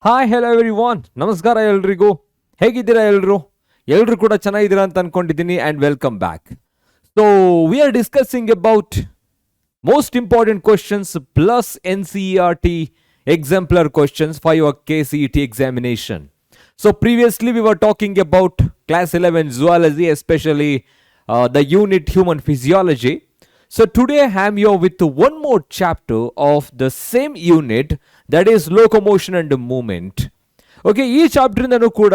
Hi hello every von, ನಮಸ್ಕಾರ ಎಲ್ರಿಗೂ. ಹೇಗಿದ್ದೀರಾ ಎಲ್ಲರೂ ಕೂಡ ಚೆನ್ನಾಗಿದ್ದೀರಾ ಅಂತ ಅನ್ಕೊಂಡಿದ್ದೀನಿ. And welcome back. So we are discussing about most important questions plus NCERT exemplar questions for your KCET examination. So previously we were talking about class 11 zoology, especially the unit human physiology. So today I am here with one more chapter of the same unit, that is locomotion and movement. Okay, ಈ ಚಾಪ್ಟರ್ನೂ ಕೂಡ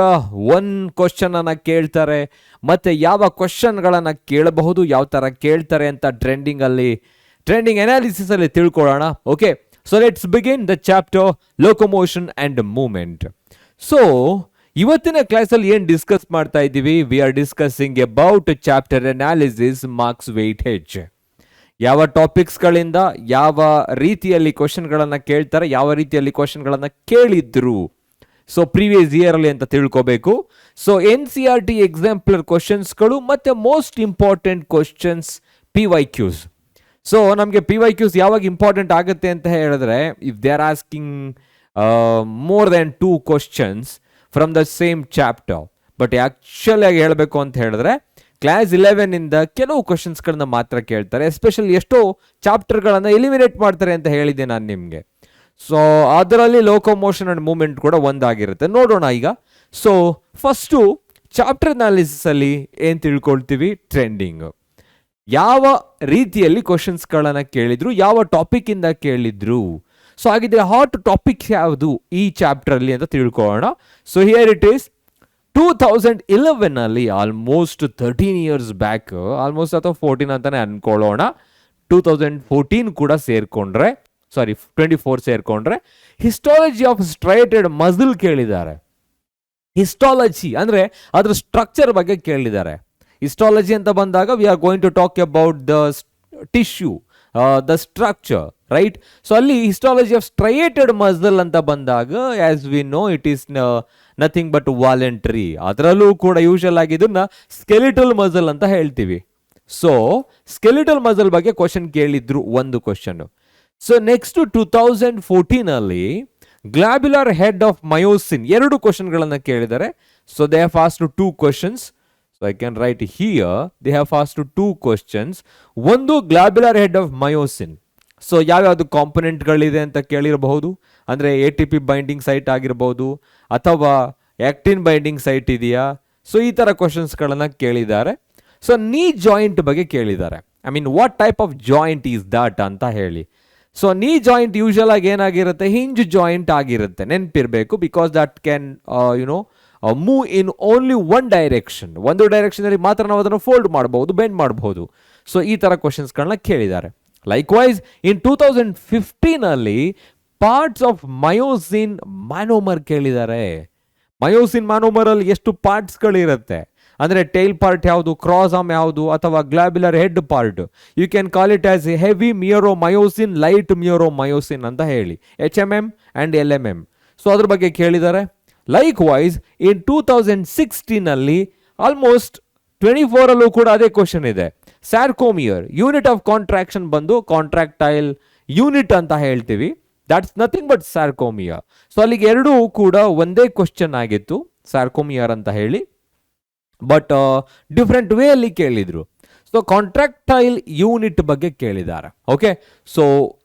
ಒಂದು question ಅನ್ನ ಕೇಳ್ತಾರೆ, ಮತ್ತೆ ಯಾವ ಕ್ವಶನ್ಗಳನ್ನು ಕೇಳಬಹುದು, ಯಾವ ಥರ ಕೇಳ್ತಾರೆ ಅಂತ ಟ್ರೆಂಡಿಂಗ್ ಅನಾಲಿಸಿಸ್ ಅಲ್ಲಿ ತಿಳ್ಕೊಳ್ಳೋಣ. Okay, so let's begin the chapter locomotion and movement. So ಇವತ್ತಿನ ಕ್ಲಾಸಲ್ಲಿ ಏನು ಡಿಸ್ಕಸ್ ಮಾಡ್ತಾ ಇದ್ದೀವಿ? We are discussing about chapter analysis marks weightage. ಯಾವ ಟಾಪಿಕ್ಸ್ಗಳಿಂದ ಯಾವ ರೀತಿಯಲ್ಲಿ ಕ್ವಶನ್ಗಳನ್ನು ಕೇಳ್ತಾರೆ, ಯಾವ ರೀತಿಯಲ್ಲಿ ಕ್ವಶನ್ಗಳನ್ನು ಕೇಳಿದ್ರು, ಸೊ ಪ್ರೀವಿಯಸ್ ಇಯರ್ ಅಲ್ಲಿ ಅಂತ ತಿಳ್ಕೋಬೇಕು. ಸೊ NCERT ಎಕ್ಸಾಂಪಲರ್ ಕ್ವಶನ್ಸ್ಗಳು ಮತ್ತೆ most important questions PYQs. So ನಮಗೆ PYQs ಯಾವಾಗ ಇಂಪಾರ್ಟೆಂಟ್ ಆಗುತ್ತೆ ಅಂತ ಹೇಳಿದ್ರೆ, if they are asking more than 2 questions from the same chapter. But actually ಆಗಿ ಹೇಳಬೇಕು ಅಂತ ಹೇಳಿದ್ರೆ ಕ್ಲಾಸ್ 11 ಇಂದ ಕೆಲವು ಕ್ವಶನ್ಸ್ಗಳನ್ನ ಮಾತ್ರ ಕೇಳ್ತಾರೆ. ಎಸ್ಪೆಷಲಿ ಎಷ್ಟೋ ಚಾಪ್ಟರ್ಗಳನ್ನು ಎಲಿಮಿನೇಟ್ ಮಾಡ್ತಾರೆ ಅಂತ ಹೇಳಿದ್ದೆ ನಾನು ನಿಮಗೆ. ಸೊ ಅದರಲ್ಲಿ ಲೋಕೋಮೋಷನ್ ಅಂಡ್ ಮೂವ್ಮೆಂಟ್ ಕೂಡ ಒಂದಾಗಿರುತ್ತೆ. ನೋಡೋಣ ಈಗ. ಸೊ ಫಸ್ಟು ಚಾಪ್ಟರ್ ಅನಾಲಿಸಿಸ್ ಅಲ್ಲಿ ಏನು ತಿಳ್ಕೊಳ್ತೀವಿ? ಟ್ರೆಂಡಿಂಗ್, ಯಾವ ರೀತಿಯಲ್ಲಿ ಕ್ವಶನ್ಸ್ಗಳನ್ನು ಕೇಳಿದ್ರು, ಯಾವ ಟಾಪಿಕ್ ಇಂದ ಕೇಳಿದ್ರು. ಸೊ ಹಾಗಿದ್ರೆ ಹಾಟ್ ಟಾಪಿಕ್ ಯಾವುದು ಈ ಚಾಪ್ಟರ್ ಅಲ್ಲಿ ಅಂತ ತಿಳ್ಕೊಳ್ಳೋಣ. ಸೊ ಹಿಯರ್ ಇಟ್ ಈಸ್ 2011 ಅಲ್ಲಿ, ಆಲ್ಮೋಸ್ಟ್ 13 ಇಯರ್ಸ್ ಬ್ಯಾಕ್, ಆಲ್ಮೋಸ್ಟ್ ಅಥವಾ 14 ಅಂತಾನೆ ಅನ್ಕೊಳ್ಳೋಣ. 2014 ಕೂಡ ಸೇರ್ಕೊಂಡ್ರೆ, 24 ಸೇರ್ಕೊಂಡ್ರೆ ಹಿಸ್ಟಾಲಜಿ ಆಫ್ ಸ್ಟ್ರೈಟೆಡ್ ಮಸಲ್ ಕೇಳಿದ್ದಾರೆ. ಹಿಸ್ಟಾಲಜಿ ಅಂದ್ರೆ ಅದ್ರ ಸ್ಟ್ರಕ್ಚರ್ ಬಗ್ಗೆ ಕೇಳಿದ್ದಾರೆ. ಹಿಸ್ಟಾಲಜಿ ಅಂತ ಬಂದಾಗ we are going to talk about the tissue, the structure, right? So ಅಲ್ಲಿ ಹಿಸ್ಟಾಲಜಿ ಆಫ್ ಸ್ಟ್ರೈಟೆಡ್ ಮಸಲ್ ಅಂತ ಬಂದಾಗ, as we know, it is nothing but voluntary. ಅದರಲ್ಲೂ ಕೂಡ ಯೂಶಲ್ ಆಗಿ ಇದನ್ನ ಸ್ಕೆಲಿಟಲ್ ಮಸಲ್ ಅಂತ ಹೇಳ್ತೀವಿ. ಸೊ ಸ್ಕೆಲಿಟಲ್ ಮಸಲ್ ಬಗ್ಗೆ ಕ್ವಶನ್ ಕೇಳಿದ್ರು, ಒಂದು ಕ್ವಶನ್. ಸೊ ನೆಕ್ಸ್ಟ್ 2014 ಅಲ್ಲಿ ಗ್ಲಾಬ್ಯುಲರ್ ಹೆಡ್ ಆಫ್ ಮಯೋಸಿನ್ 2 ಕ್ವಶನ್ಗಳನ್ನು ಕೇಳಿದ್ದಾರೆ. So they have asked 2 questions. So I can write here, they have asked 2 questions. ಒಂದು ಗ್ಲಾಬ್ಯುಲರ್ ಹೆಡ್ ಆಫ್ ಮಯೋಸಿನ್. ಸೊ ಯಾವ್ಯಾವುದು ಕಾಂಪೊನೆಂಟ್ಗಳಿದೆ ಅಂತ ಕೇಳಿರಬಹುದು. ಅಂದರೆ ATP ಬೈಂಡಿಂಗ್ ಸೈಟ್ ಆಗಿರ್ಬೋದು, ಅಥವಾ ಆಕ್ಟಿನ್ ಬೈಂಡಿಂಗ್ ಸೈಟ್ ಇದೆಯಾ. ಸೊ ಈ ಥರ ಕ್ವಶನ್ಸ್ಗಳನ್ನು ಕೇಳಿದ್ದಾರೆ. ಸೊ ನೀ ಜಾಯಿಂಟ್ ಬಗ್ಗೆ ಕೇಳಿದ್ದಾರೆ. I mean what type of joint is that ಅಂತ ಹೇಳಿ. ಸೊ ನೀ ಜಾಯಿಂಟ್ ಯೂಶಲ್ ಆಗಿ ಏನಾಗಿರುತ್ತೆ? ಹಿಂಜ್ ಜಾಯಿಂಟ್ ಆಗಿರುತ್ತೆ, ನೆನಪಿರಬೇಕು. Because that can move in only one direction. ಒಂದು ಡೈರೆಕ್ಷನಲ್ಲಿ ಮಾತ್ರ ನಾವು ಅದನ್ನು ಫೋಲ್ಡ್ ಮಾಡಬಹುದು, ಬೆಂಡ್ ಮಾಡಬಹುದು. ಸೊ ಈ ಥರ ಕ್ವಶನ್ಸ್ಗಳನ್ನ ಕೇಳಿದ್ದಾರೆ. ಲೈಕ್ವೈಸ್ ಇನ್ 2015 ಅಲ್ಲಿ ಪಾರ್ಟ್ಸ್ ಆಫ್ ಮಯೋಸಿನ್ ಮ್ಯಾನೋಮರ್ ಕೇಳಿದ್ದಾರೆ. ಮಯೋಸಿನ್ ಮ್ಯಾನೋಮರ್ ಅಲ್ಲಿ ಎಷ್ಟು ಪಾರ್ಟ್ಸ್ಗಳಿರುತ್ತೆ ಅಂದರೆ ಟೈಲ್ ಪಾರ್ಟ್ ಯಾವುದು, ಕ್ರಾಸ್ ಆರ್ಮ್ ಯಾವುದು, ಅಥವಾ globular head part. You can call it as heavy meromyosin, light meromyosin ಅಂತ ಹೇಳಿ, HMM ಆ್ಯಂಡ್ LMM. ಸೊ ಅದ್ರ ಬಗ್ಗೆ ಕೇಳಿದ್ದಾರೆ. ಲೈಕ್ ವೈಸ್ ಇನ್ 2016 ಅಲ್ಲಿ ಆಲ್ಮೋಸ್ಟ್ 24 ಅಲ್ಲೂ ಕೂಡ ಅದೇ ಕ್ವಶನ್ ಇದೆ. ಸ್ಯಾರ್ಕೋಮಿಯರ್ ಯೂನಿಟ್ ಆಫ್ ಕಾಂಟ್ರಾಕ್ಷನ್ ಬಂದು ಕಾಂಟ್ರಾಕ್ಟೈಲ್ ಯೂನಿಟ್ ಅಂತ ಹೇಳ್ತೀವಿ. That's nothing but sarcomere. So ಅಲ್ಲಿಗೆ ಎರಡೂ ಕೂಡ ಒಂದೇ ಕ್ವಶನ್ ಆಗಿತ್ತು, ಸ್ಯಾರ್ಕೋಮಿಯರ್ ಅಂತ ಹೇಳಿ. ಬಟ್ ಡಿಫ್ರೆಂಟ್ ವೇ ಅಲ್ಲಿ ಕೇಳಿದ್ರು. ಸೊ ಕಾಂಟ್ರಾಕ್ಟೈಲ್ ಯೂನಿಟ್ ಬಗ್ಗೆ ಕೇಳಿದ್ದಾರೆ. ಓಕೆ, ಸೊ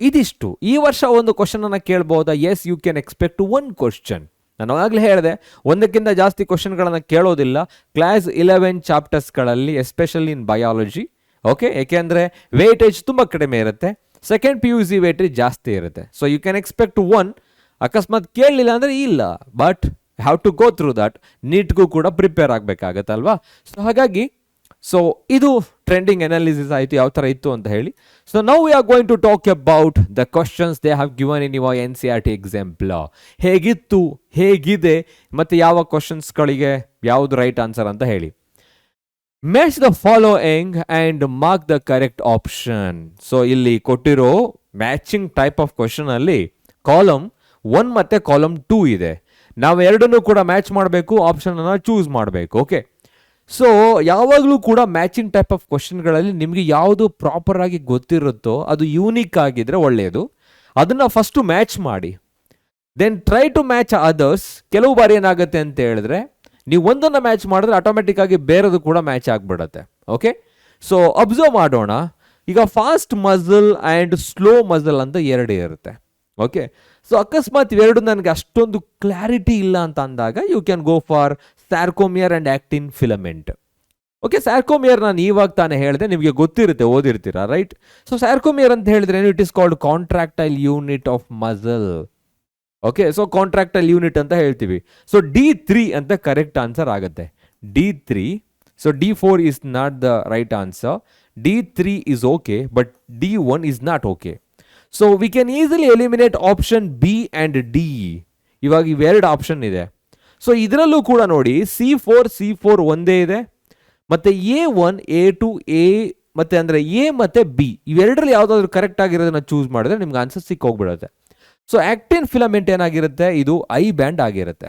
ಇದಿಷ್ಟು. ಈ ವರ್ಷ ಒಂದು ಕ್ವಶನ್ ಅನ್ನ ಕೇಳಬಹುದಾ? Yes, you can expect 1 question. ನಾನು ಆಗಲೇ ಹೇಳಿದೆ, ಒಂದಕ್ಕಿಂತ ಜಾಸ್ತಿ ಕ್ವಶನ್ಗಳನ್ನು ಕೇಳೋದಿಲ್ಲ ಕ್ಲಾಸ್ 11 ಚಾಪ್ಟರ್ಸ್ಗಳಲ್ಲಿ, ಎಸ್ಪೆಷಲಿ ಇನ್ ಬಯಾಲಜಿ. ಓಕೆ, ಏಕೆಂದರೆ ವೇಟೇಜ್ ತುಂಬ ಕಡಿಮೆ ಇರುತ್ತೆ. ಸೆಕೆಂಡ್ PUC ವೇಟೇಜ್ ಜಾಸ್ತಿ ಇರುತ್ತೆ. So you can expect 1. ಅಕಸ್ಮಾತ್ ಕೇಳಲಿಲ್ಲ ಅಂದರೆ ಇಲ್ಲ, but have to go through that. ನೀಟ್ಗೂ ಕೂಡ ಪ್ರಿಪೇರ್ ಆಗಬೇಕಾಗತ್ತಲ್ವಾ. ಸೊ ಹಾಗಾಗಿ ಸೊ ಇದು ಟ್ರೆಂಡಿಂಗ್ ಅನಾಲಿಸಿಸ್ ಆಯಿತು, ಯಾವ ಥರ ಇತ್ತು ಅಂತ ಹೇಳಿ. So now we are going to talk about the questions they have given in your NCERT example. ಹೇಗಿತ್ತು, ಹೇಗಿದೆ, ಮತ್ತು ಯಾವ ಕ್ವಶನ್ಸ್ಗಳಿಗೆ ಯಾವುದು ರೈಟ್ ಆನ್ಸರ್ ಅಂತ ಹೇಳಿ. Match the following and mark the correct option. So ಇಲ್ಲಿ ಕೊಟ್ಟಿರೋ ಮ್ಯಾಚಿಂಗ್ ಟೈಪ್ ಆಫ್ ಕ್ವಶನ್ ಅಲ್ಲಿ ಕಾಲಮ್ 1 ಮತ್ತು ಕಾಲಮ್ 2 ಇದೆ. ನಾವು ಎರಡನ್ನೂ ಕೂಡ ಮ್ಯಾಚ್ ಮಾಡಬೇಕು, ಆಪ್ಷನನ್ನು ಚೂಸ್ ಮಾಡಬೇಕು. ಓಕೆ, ಸೊ ಯಾವಾಗಲೂ ಕೂಡ ಮ್ಯಾಚಿಂಗ್ ಟೈಪ್ ಆಫ್ ಕ್ವಶನ್ಗಳಲ್ಲಿ ನಿಮಗೆ ಯಾವುದು ಪ್ರಾಪರ್ ಆಗಿ ಗೊತ್ತಿರುತ್ತೋ ಅದು ಯೂನಿಕ್ ಆಗಿದ್ರೆ ಒಳ್ಳೆಯದು. ಅದನ್ನು ಫಸ್ಟು ಮ್ಯಾಚ್ ಮಾಡಿ. Then try to match others. ಕೆಲವು ಬಾರಿ ಏನಾಗುತ್ತೆ ಅಂತ ಹೇಳಿದ್ರೆ ನೀವು ಒಂದನ್ನು ಮ್ಯಾಚ್ ಮಾಡಿದ್ರೆ ಆಟೋಮೆಟಿಕ್ ಆಗಿ ಬೇರೆದು ಕೂಡ ಮ್ಯಾಚ್ ಆಗಿಬಿಡುತ್ತೆ. ಓಕೆ, ಸೊ ಅಬ್ಸರ್ವ್ ಮಾಡೋಣ. ಈಗ fast muscle and slow muscle ಅಂತ ಎರಡು ಇರುತ್ತೆ. ಓಕೆ, ಸೊ ಅಕಸ್ಮಾತ್ ಇವೆರಡು ನನಗೆ ಅಷ್ಟೊಂದು ಕ್ಲಾರಿಟಿ ಇಲ್ಲ ಅಂತ ಅಂದಾಗ you can go for sarcomere and actin filament. Okay, sarcomere ನಾನು ಇವಾಗ ತಾನೇ ಹೇಳಿದೆ, ನಿಮಗೆ ಗೊತ್ತಿರುತ್ತೆ, ಓದಿರ್ತೀರಾ, ರೈಟ್? ಸೊ ಸ್ಯಾರ್ಕೋಮಿಯರ್ ಅಂತ ಹೇಳಿದ್ರೆ it is called contractile unit of muscle. Okay, so contractile unit ಅಂತ ಹೇಳ್ತೀವಿ. ಸೊ D3 ಅಂತ ಕರೆಕ್ಟ್ ಆನ್ಸರ್ ಆಗುತ್ತೆ. D3. So D4 is not the right answer. D3 is okay, but D1 is not okay. So we can easily eliminate option B and D. ಇವಾಗ ಇವೆರಡು option ಇದೆ. So ಇದರಲ್ಲೂ ಕೂಡ ನೋಡಿ C4 ಒಂದೇ ಇದೆ, ಮತ್ತು A1, A2, A ಮತ್ತು ಅಂದರೆ A ಮತ್ತು B ಇವೆರಡರಲ್ಲಿ ಯಾವುದಾದ್ರೂ ಕರೆಕ್ಟ್ ಆಗಿರೋದನ್ನ ಚೂಸ್ ಮಾಡಿದ್ರೆ ನಿಮ್ಗೆ ಆನ್ಸರ್ ಸಿಕ್ಕೋಗ್ಬಿಡುತ್ತೆ. ಸೊ ಆಕ್ಟಿನ್ ಫಿಲಮೆಂಟ್ ಏನಾಗಿರುತ್ತೆ, ಇದು ಐ ಬ್ಯಾಂಡ್ ಆಗಿರುತ್ತೆ.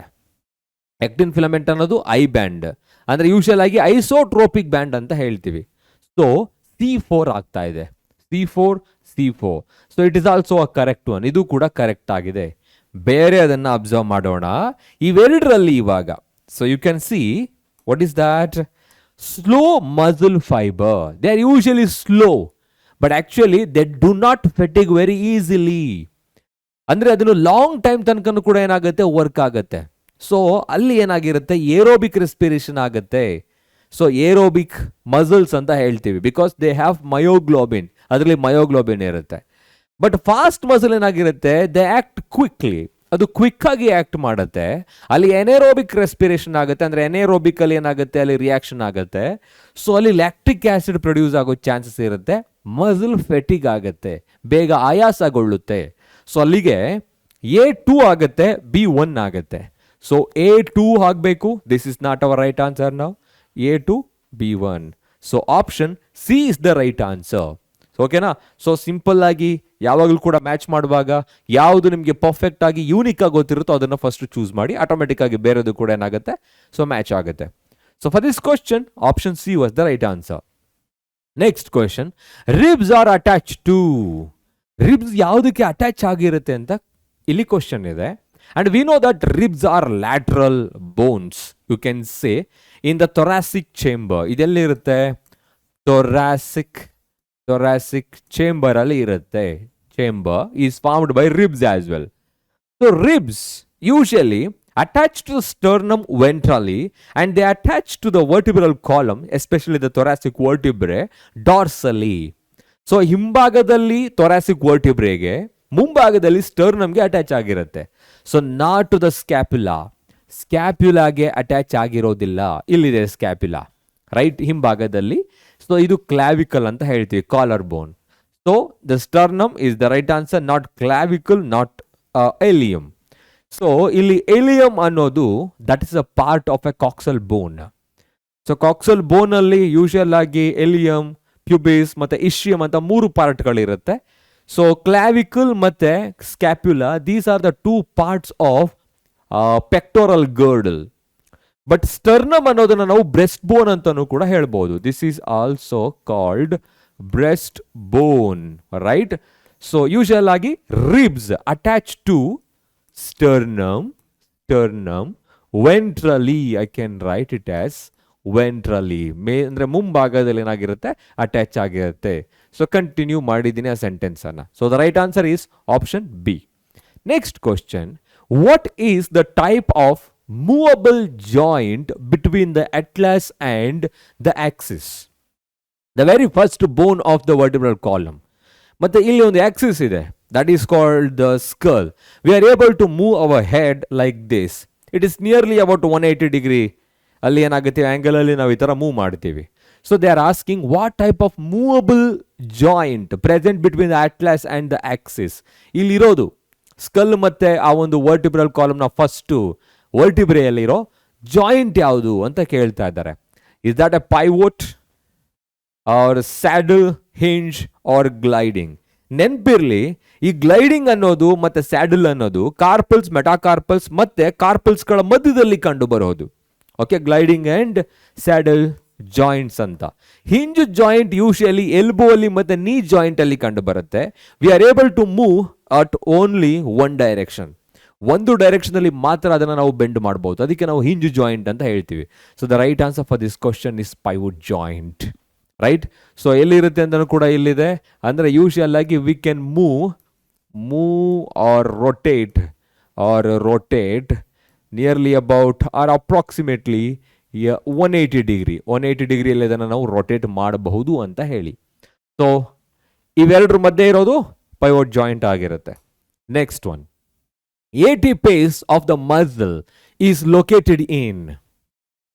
ಆಕ್ಟಿನ್ ಫಿಲಮೆಂಟ್ ಅನ್ನೋದು ಐ ಬ್ಯಾಂಡ್ ಅಂದರೆ ಯೂಶುವಲ್ ಆಗಿ ಐಸೋಟ್ರೋಪಿಕ್ ಬ್ಯಾಂಡ್ ಅಂತ ಹೇಳ್ತೀವಿ. ಸೊ C4 ಆಗ್ತಾ ಇದೆ. C4. So it is also a correct one. ಇದು ಕೂಡ ಕರೆಕ್ಟ್ ಆಗಿದೆ. ಬೇರೆ ಅದನ್ನು ಅಬ್ಸರ್ವ್ ಮಾಡೋಣ ಇವೆರಡರಲ್ಲಿ ಇವಾಗ. So you can see what is that? Slow muscle fibre. They are usually slow, but actually they do not fatigue very easily. ಅಂದರೆ ಅದನ್ನು ಲಾಂಗ್ ಟೈಮ್ ತನಕ ಕೂಡ ಏನಾಗುತ್ತೆ, ವರ್ಕ್ ಆಗುತ್ತೆ. ಸೊ ಅಲ್ಲಿ ಏನಾಗಿರುತ್ತೆ, ಏರೋಬಿಕ್ ರೆಸ್ಪಿರೇಷನ್ ಆಗುತ್ತೆ. ಸೊ ಏರೋಬಿಕ್ ಮಸಲ್ಸ್ ಅಂತ ಹೇಳ್ತೀವಿ, ಬಿಕಾಸ್ ದೇ ಹ್ಯಾವ್ ಮಯೋಗ್ಲೋಬಿನ್, ಅದರಲ್ಲಿ ಮಯೋಗ್ಲೋಬಿನ್ ಇರುತ್ತೆ. ಬಟ್ ಫಾಸ್ಟ್ ಮಸಲ್ ಏನಾಗಿರುತ್ತೆ, ದೇ ಆಕ್ಟ್ ಕ್ವಿಕ್ಲಿ, ಅದು ಕ್ವಿಕ್ ಆಗಿ ಆಕ್ಟ್ ಮಾಡುತ್ತೆ. ಅಲ್ಲಿ ಎನೇರೋಬಿಕ್ ರೆಸ್ಪಿರೇಷನ್ ಆಗುತ್ತೆ, ಅಂದರೆ ಎನೇರೋಬಿಕ್ ಅಲ್ಲಿ ಏನಾಗುತ್ತೆ, ಅಲ್ಲಿ ರಿಯಾಕ್ಷನ್ ಆಗುತ್ತೆ. ಸೊ ಅಲ್ಲಿ ಲ್ಯಾಕ್ಟಿಕ್ ಆಸಿಡ್ ಪ್ರೊಡ್ಯೂಸ್ ಆಗೋ ಚಾನ್ಸಸ್ ಇರುತ್ತೆ. ಮಸಲ್ ಫೆಟಿಗ್ ಆಗುತ್ತೆ, ಬೇಗ ಆಯಾಸಗೊಳ್ಳುತ್ತೆ. ಸೊ ಅಲ್ಲಿಗೆ A2 ಆಗುತ್ತೆ, B1 ಆಗುತ್ತೆ. ಸೊ A2 ಆಗಬೇಕು. This is not our right answer. ನಾವು A2, B1. So option C is the right answer. ಓಕೆನಾ? ಸೊ ಸಿಂಪಲ್ ಆಗಿ ಯಾವಾಗಲೂ ಕೂಡ ಮ್ಯಾಚ್ ಮಾಡುವಾಗ ಯಾವುದು ನಿಮಗೆ ಪರ್ಫೆಕ್ಟ್ ಆಗಿ ಯೂನಿಕ್ ಆಗಿ ಗೊತ್ತಿರುತ್ತೋ ಅದನ್ನು ಫಸ್ಟ್ ಚೂಸ್ ಮಾಡಿ, ಆಟೋಮೆಟಿಕ್ ಆಗಿ ಬೇರೆದು ಕೂಡ ಏನಾಗುತ್ತೆ, ಸೊ ಮ್ಯಾಚ್ ಆಗುತ್ತೆ. So for this question option C was the right answer. Next question, ribs are attach to. Ribs ಯಾವುದಕ್ಕೆ ಅಟ್ಯಾಚ್ ಆಗಿರುತ್ತೆ ಅಂತ ಇಲ್ಲಿ ಕ್ವಶನ್ ಇದೆ. And we know that ribs are lateral bones, you can say in the thoracic chamber. ಇದೆಲ್ಲಿರುತ್ತೆ? Thoracic chamber ಅಲ್ಲಿ ಇರುತ್ತೆ. Chamber is formed by ribs as well. So ribs usually attached to the sternum ventrally and they attach to the vertebral column, especially the thoracic vertebrae, dorsally. So ಹಿಂಭಾಗದಲ್ಲಿ thoracic ವರ್ಟಿಬ್ರೆಗೆ, ಮುಂಭಾಗದಲ್ಲಿ ಸ್ಟರ್ನಮ್ಗೆ attach ಆಗಿರುತ್ತೆ. So not to the ಸ್ಕ್ಯಾಪ್ಯುಲಾಗೆ attach ಆಗಿರೋದಿಲ್ಲ. ಇಲ್ಲಿದೆ ಸ್ಕ್ಯಾಪ್ಯುಲಾ, right, ಹಿಂಭಾಗದಲ್ಲಿ. So ಇದು ಕ್ಲಾವಿಕಲ್ ಅಂತ ಹೇಳ್ತೀವಿ, collar bone. So the sternum is the right answer, not clavicle, not ilium. So ಇಲ್ಲಿ ಎಲಿಯಮ್ ಅನ್ನೋದು that is a part of a coxal bone. So coxal bone ಅಲ್ಲಿ ಯೂಶುವಲ್ ಆಗಿ ಎಲಿಯಮ್, ಪ್ಯೂಬಿಸ್ ಮತ್ತೆ ಇಶ್ರಿಯಮ್ ಅಂತ 3 ಪಾರ್ಟ್ಗಳಿರುತ್ತೆ. ಸೊ ಕ್ಲಾವಿಕಲ್ ಮತ್ತೆ scapula, these are the 2 parts of pectoral girdle. But sternum ಅನ್ನೋದನ್ನ ನಾವು breast bone ಅಂತಾನೂ ಕೂಡ ಹೇಳ್ಬೋದು. This is also called breast bone, right? So usual ಆಗಿ ribs attach to sternum ventrally. I can write it as ventrally. ಅಂದ್ರೆ ಮುಂಭಾಗದಲ್ಲಿ ಏನಾಗಿರುತ್ತೆ, attach ಆಗಿರುತ್ತೆ. ಸೊ ಕಂಟಿನ್ಯೂ ಮಾಡಿದ್ದೀನಿ ಆ ಸೆಂಟೆನ್ಸ್ ಅನ್ನ. So the right answer is option B. Next question, what is the type of movable joint between the atlas and the Axis? The very first bone of the vertebral column. ಮತ್ತೆ ಇಲ್ಲಿ ಒಂದು Axis ಇದೆ, that is called the skull. We are able to move our head like this. It is nearly about 180 degree. ಅಲ್ಲಿ ಏನಾಗುತ್ತೆ, angle ಅಲ್ಲಿ ನಾವು ಈ ತರ ಮೂವ್ ಮಾಡ್ತೀವಿ. So they are asking what type of movable joint present between the atlas and the axis. ಇಲ್ಲಿರೋದು skull ಮತ್ತೆ ಆ ಒಂದು ವರ್ಟಿಬ್ರಲ್ ಕಾಲಮ್ನ ಫಸ್ಟ್ ವರ್ಟಿಬ್ರೆಯಲ್ಲಿರೋ ಜಾಯಿಂಟ್ ಯಾವುದು ಅಂತ ಕೇಳ್ತಾ ಇದ್ದಾರೆ. Is that a pivot or saddle, hinge or gliding? ನೆನ್ಪಿರ್ಲಿ, ಈ ಗ್ಲೈಡಿಂಗ್ ಅನ್ನೋದು ಮತ್ತೆ ಸ್ಯಾಡಲ್ ಅನ್ನೋದು ಕಾರ್ಪಲ್ಸ್, ಮೆಟಾಕಾರ್ಪಲ್ಸ್ ಮತ್ತೆ ಕಾರ್ಪಲ್ಸ್ಗಳ ಮಧ್ಯದಲ್ಲಿ ಕಂಡು ಬರೋದು. Okay, gliding and saddle joints ಅಂತ. ಹಿಂಜ್ ಜಾಯಿಂಟ್ ಯೂಶುವಲಿ ಎಲ್ಬೋ ಅಲ್ಲಿ ಮತ್ತೆ ನೀ ಜಾಯಿಂಟ್ ಅಲ್ಲಿ ಕಂಡು ಬರುತ್ತೆ. We are able to move at only one direction. ಒಂದು ಡೈರೆಕ್ಷನಲ್ಲಿ ಮಾತ್ರ ಅದನ್ನು ನಾವು ಬೆಂಡ್ ಮಾಡ್ಬೋದು, ಅದಕ್ಕೆ ನಾವು ಹಿಂಜ್ ಜಾಯಿಂಟ್ ಅಂತ ಹೇಳ್ತೀವಿ. So the right answer for this question is pivot joint. Right. So ಎಲ್ಲಿರುತ್ತೆ ಅಂತಲೂ ಕೂಡ ಇಲ್ಲಿದೆ. ಅಂದರೆ ಯೂಶುವಲ್ ಆಗಿ we can move or rotate nearly about or approximately 180 degree. 180 ಡಿಗ್ರಿಯಲ್ಲಿ ಅದನ್ನು ನಾವು ರೊಟೇಟ್ ಮಾಡಬಹುದು ಅಂತ ಹೇಳಿ. ಸೊ ಇವೆರಡರ ಮಧ್ಯೆ ಇರೋದು ಪೈವೋಟ್ ಜಾಯಿಂಟ್ ಆಗಿರುತ್ತೆ. Next one, AT pace of the muscle is located in.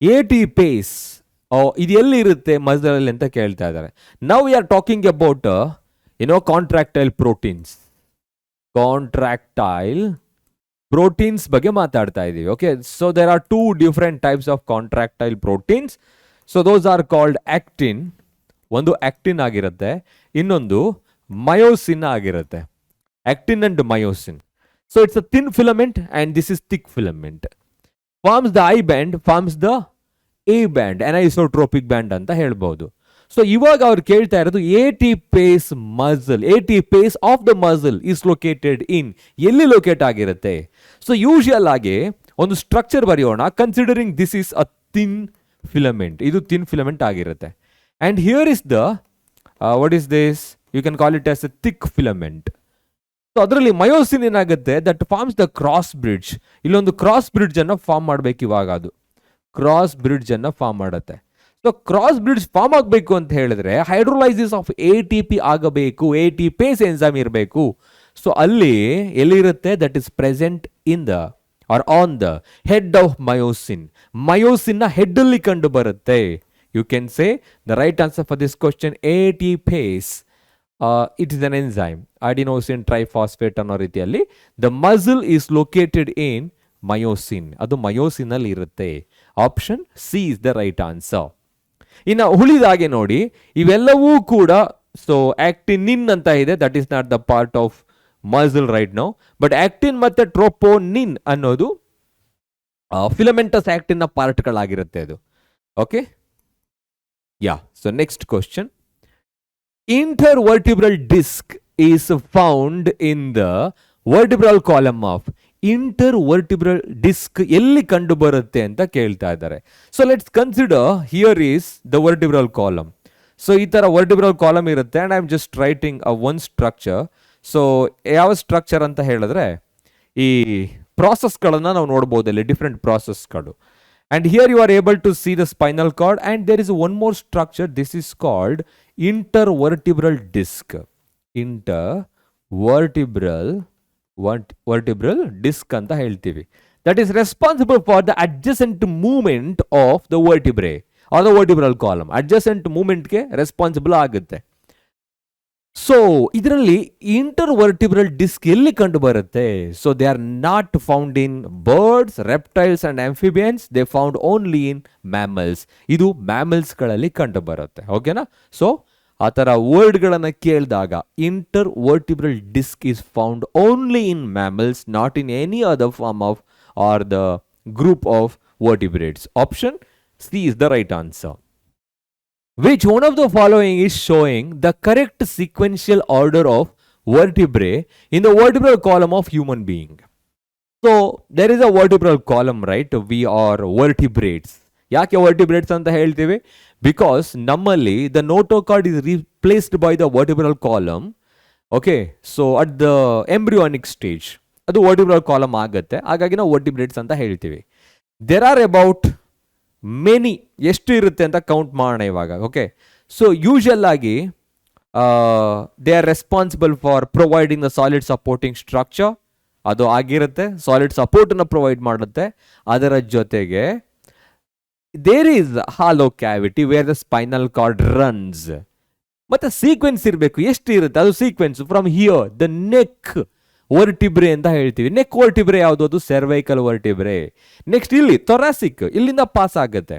AT pace ಇದು ಎಲ್ಲಿ ಇರುತ್ತೆ ಮಸಲ್ ಅಲ್ಲಿ ಅಂತ ಕೇಳ್ತಾ ಇದ್ದಾರೆ. Now we are talking about contractile proteins ಬಗ್ಗೆ ಮಾತಾಡ್ತಾ ಇದ್ದೀವಿ. Okay, so there are 2 different types of contractile proteins. So those are called actin. ಒಂದು ಆಕ್ಟಿನ್ ಆಗಿರುತ್ತೆ, ಇನ್ನೊಂದು ಮಯೋಸಿನ್ ಆಗಿರುತ್ತೆ. Actin and myosin. So it's a thin filament and this is thick filament. Forms the I band, forms the A band, anisotropic band ಅಂತ ಹೇಳ್ಬೋದು. So ಇವಾಗ ಅವ್ರು ಕೇಳ್ತಾ ಇರೋದು AT pace of the muscle is located in. ಎಲ್ಲಿ locate ಆಗಿರುತ್ತೆ? So usual ಆಗಿ ಒಂದು ಸ್ಟ್ರಕ್ಚರ್ ಬರೆಯೋಣ. Considering this is a thin filament, ಇದು ಥಿನ್ ಫಿಲಮೆಂಟ್ ಆಗಿರುತ್ತೆ. And here is the what is this, you can call it as a thick filament. So ಅದರಲ್ಲಿ myosin ಏನಾಗುತ್ತೆ, that forms the cross bridge. ಇಲ್ಲೊಂದು cross bridge ಅನ್ನು form ಮಾಡಬೇಕು. ಇವಾಗ ಅದು cross bridge ಅನ್ನು ಫಾರ್ಮ್ ಮಾಡುತ್ತೆ. ಸೊ ಕ್ರಾಸ್ ಬ್ರಿಡ್ಜ್ ಫಾರ್ಮ್ ಆಗಬೇಕು ಅಂತ ಹೇಳಿದ್ರೆ ಹೈಡ್ರೋಲೈಸಿಸ್ ಆಫ್ ATP ಆಗಬೇಕು, AT ಪೇಸ್ ಎನ್ಸೈಮ್ ಇರಬೇಕು. ಸೊ ಅಲ್ಲಿ ಎಲ್ಲಿರುತ್ತೆ, that is present in the or on the head of myosin. Myosin ನ ಹೆಡ್ ಅಲ್ಲಿ ಕಂಡು ಬರುತ್ತೆ. You can say the right answer for this question AT ಪೇಸ್. It is an enzyme, adenosine triphosphate ಅನ್ನೋ ರೀತಿಯಲ್ಲಿ. The muscle is located in myosin, ಅದು myosin ಅಲ್ಲಿ ಇರುತ್ತೆ. Option C is the right answer. ಇನ್ನು ಉಳಿದಾಗೆ ನೋಡಿ, ಇವೆಲ್ಲವೂ ಕೂಡ ಸೊ ಆಕ್ಟಿನಿನ್ ಅಂತ ಇದೆ, that is not the part of muscle right now. But actin ಮತ್ತೆ ಟ್ರೋಪೋನಿನ್ ಅನ್ನೋದು ಫಿಲಮೆಂಟಸ್ ಆಕ್ಟಿನ್ ನ ಪಾರ್ಟ್ಗಳಾಗಿರುತ್ತೆ ಅದು. Okay, yeah. So next question, intervertebral disc is found in the vertebral column of. intervertebral disc ಎಲ್ಲಿ ಕಂಡು ಬರುತ್ತೆ ಅಂತ ಕೇಳ್ತಾ ಇದ್ದಾರೆ. So let's consider here is the vertebral column. So ಈ ತರ ವರ್ಟಿಬ್ರಲ್ ಕಾಲಮ್ ಇರುತ್ತೆ and I am just writing one structure. So ಯಾವ ಸ್ಟ್ರಕ್ಚರ್ ಅಂತ ಹೇಳಿದ್ರೆ ಈ ಪ್ರಾಸೆಸ್ಗಳನ್ನು ನಾವು ನೋಡ್ಬೋದು ಇಲ್ಲಿ, different ಪ್ರಾಸೆಸ್ಗಳು. And here you are able to see the spinal cord, and there is one more structure. This is called intervertebral disc. Vertebral disc anta heltivi. That is responsible for the adjacent movement of the vertebrae or the vertebral column. Adjacent movement ke responsible ಆಗುತ್ತೆ. So ಇದರಲ್ಲಿ ಇಂಟರ್ವರ್ಟಿಬ್ರಲ್ disc ಎಲ್ಲಿ ಕಂಡು ಬರುತ್ತೆ? So they are not found in birds, reptiles and amphibians. They found only in mammals. ಇದು ಮ್ಯಾಮಲ್ಸ್ಗಳಲ್ಲಿ ಕಂಡು ಬರುತ್ತೆ. ಓಕೆನಾ? So ಆ ಥರ ವರ್ಡ್ಗಳನ್ನು ಕೇಳಿದಾಗ intervertebral disc is found only in mammals, not in any other form of or the group of vertebrates. Option C is the right answer. Which one of the following is showing the correct sequential order of vertebrae in the vertebral column of human being? So there is a vertebral column, right? We are vertebrates. ಯಾಕೆ vertebrates ಅಂತ ಹೇಳ್ತೀವಿ? Because ನಮ್ಮಲ್ಲಿ the notochord is replaced by the vertebral column. Okay, so at the embryonic stage ಅದು vertebral column ಆಗುತ್ತೆ, ಹಾಗಾಗಿ ನಾವು vertebrates ಅಂತ ಹೇಳ್ತೀವಿ. There are about ಮೆನಿ, ಎಷ್ಟು ಇರುತ್ತೆ ಅಂತ ಕೌಂಟ್ ಮಾಡೋಣ ಇವಾಗ. ಓಕೆ, ಸೊ ಯೂಶುವಲ್ ಆಗಿ they are responsible for providing the solid supporting structure. ಅದು ಆಗಿರುತ್ತೆ, ಸಾಲಿಡ್ ಸಪೋರ್ಟನ್ನು ಪ್ರೊವೈಡ್ ಮಾಡುತ್ತೆ. ಅದರ ಜೊತೆಗೆ there is hollow cavity where the spinal cord runs. ಮತ್ತೆ ಸೀಕ್ವೆನ್ಸ್ ಇರಬೇಕು. ಎಷ್ಟು ಇರುತ್ತೆ ಅದು sequence? From here the neck vertebrae ಅಂತ ಹೇಳ್ತೀವಿ. ನೆಕ್ ವರ್ಟಿಬ್ರೆ ಯಾವುದು? ಅದು ಸೆರ್ವೈಕಲ್ ವರ್ಟಿಬ್ರೆ. ನೆಕ್ಸ್ಟ್ ಇಲ್ಲಿ ಥೊರಾಸಿಕ್, ಇಲ್ಲಿಂದ ಪಾಸ್ ಆಗುತ್ತೆ.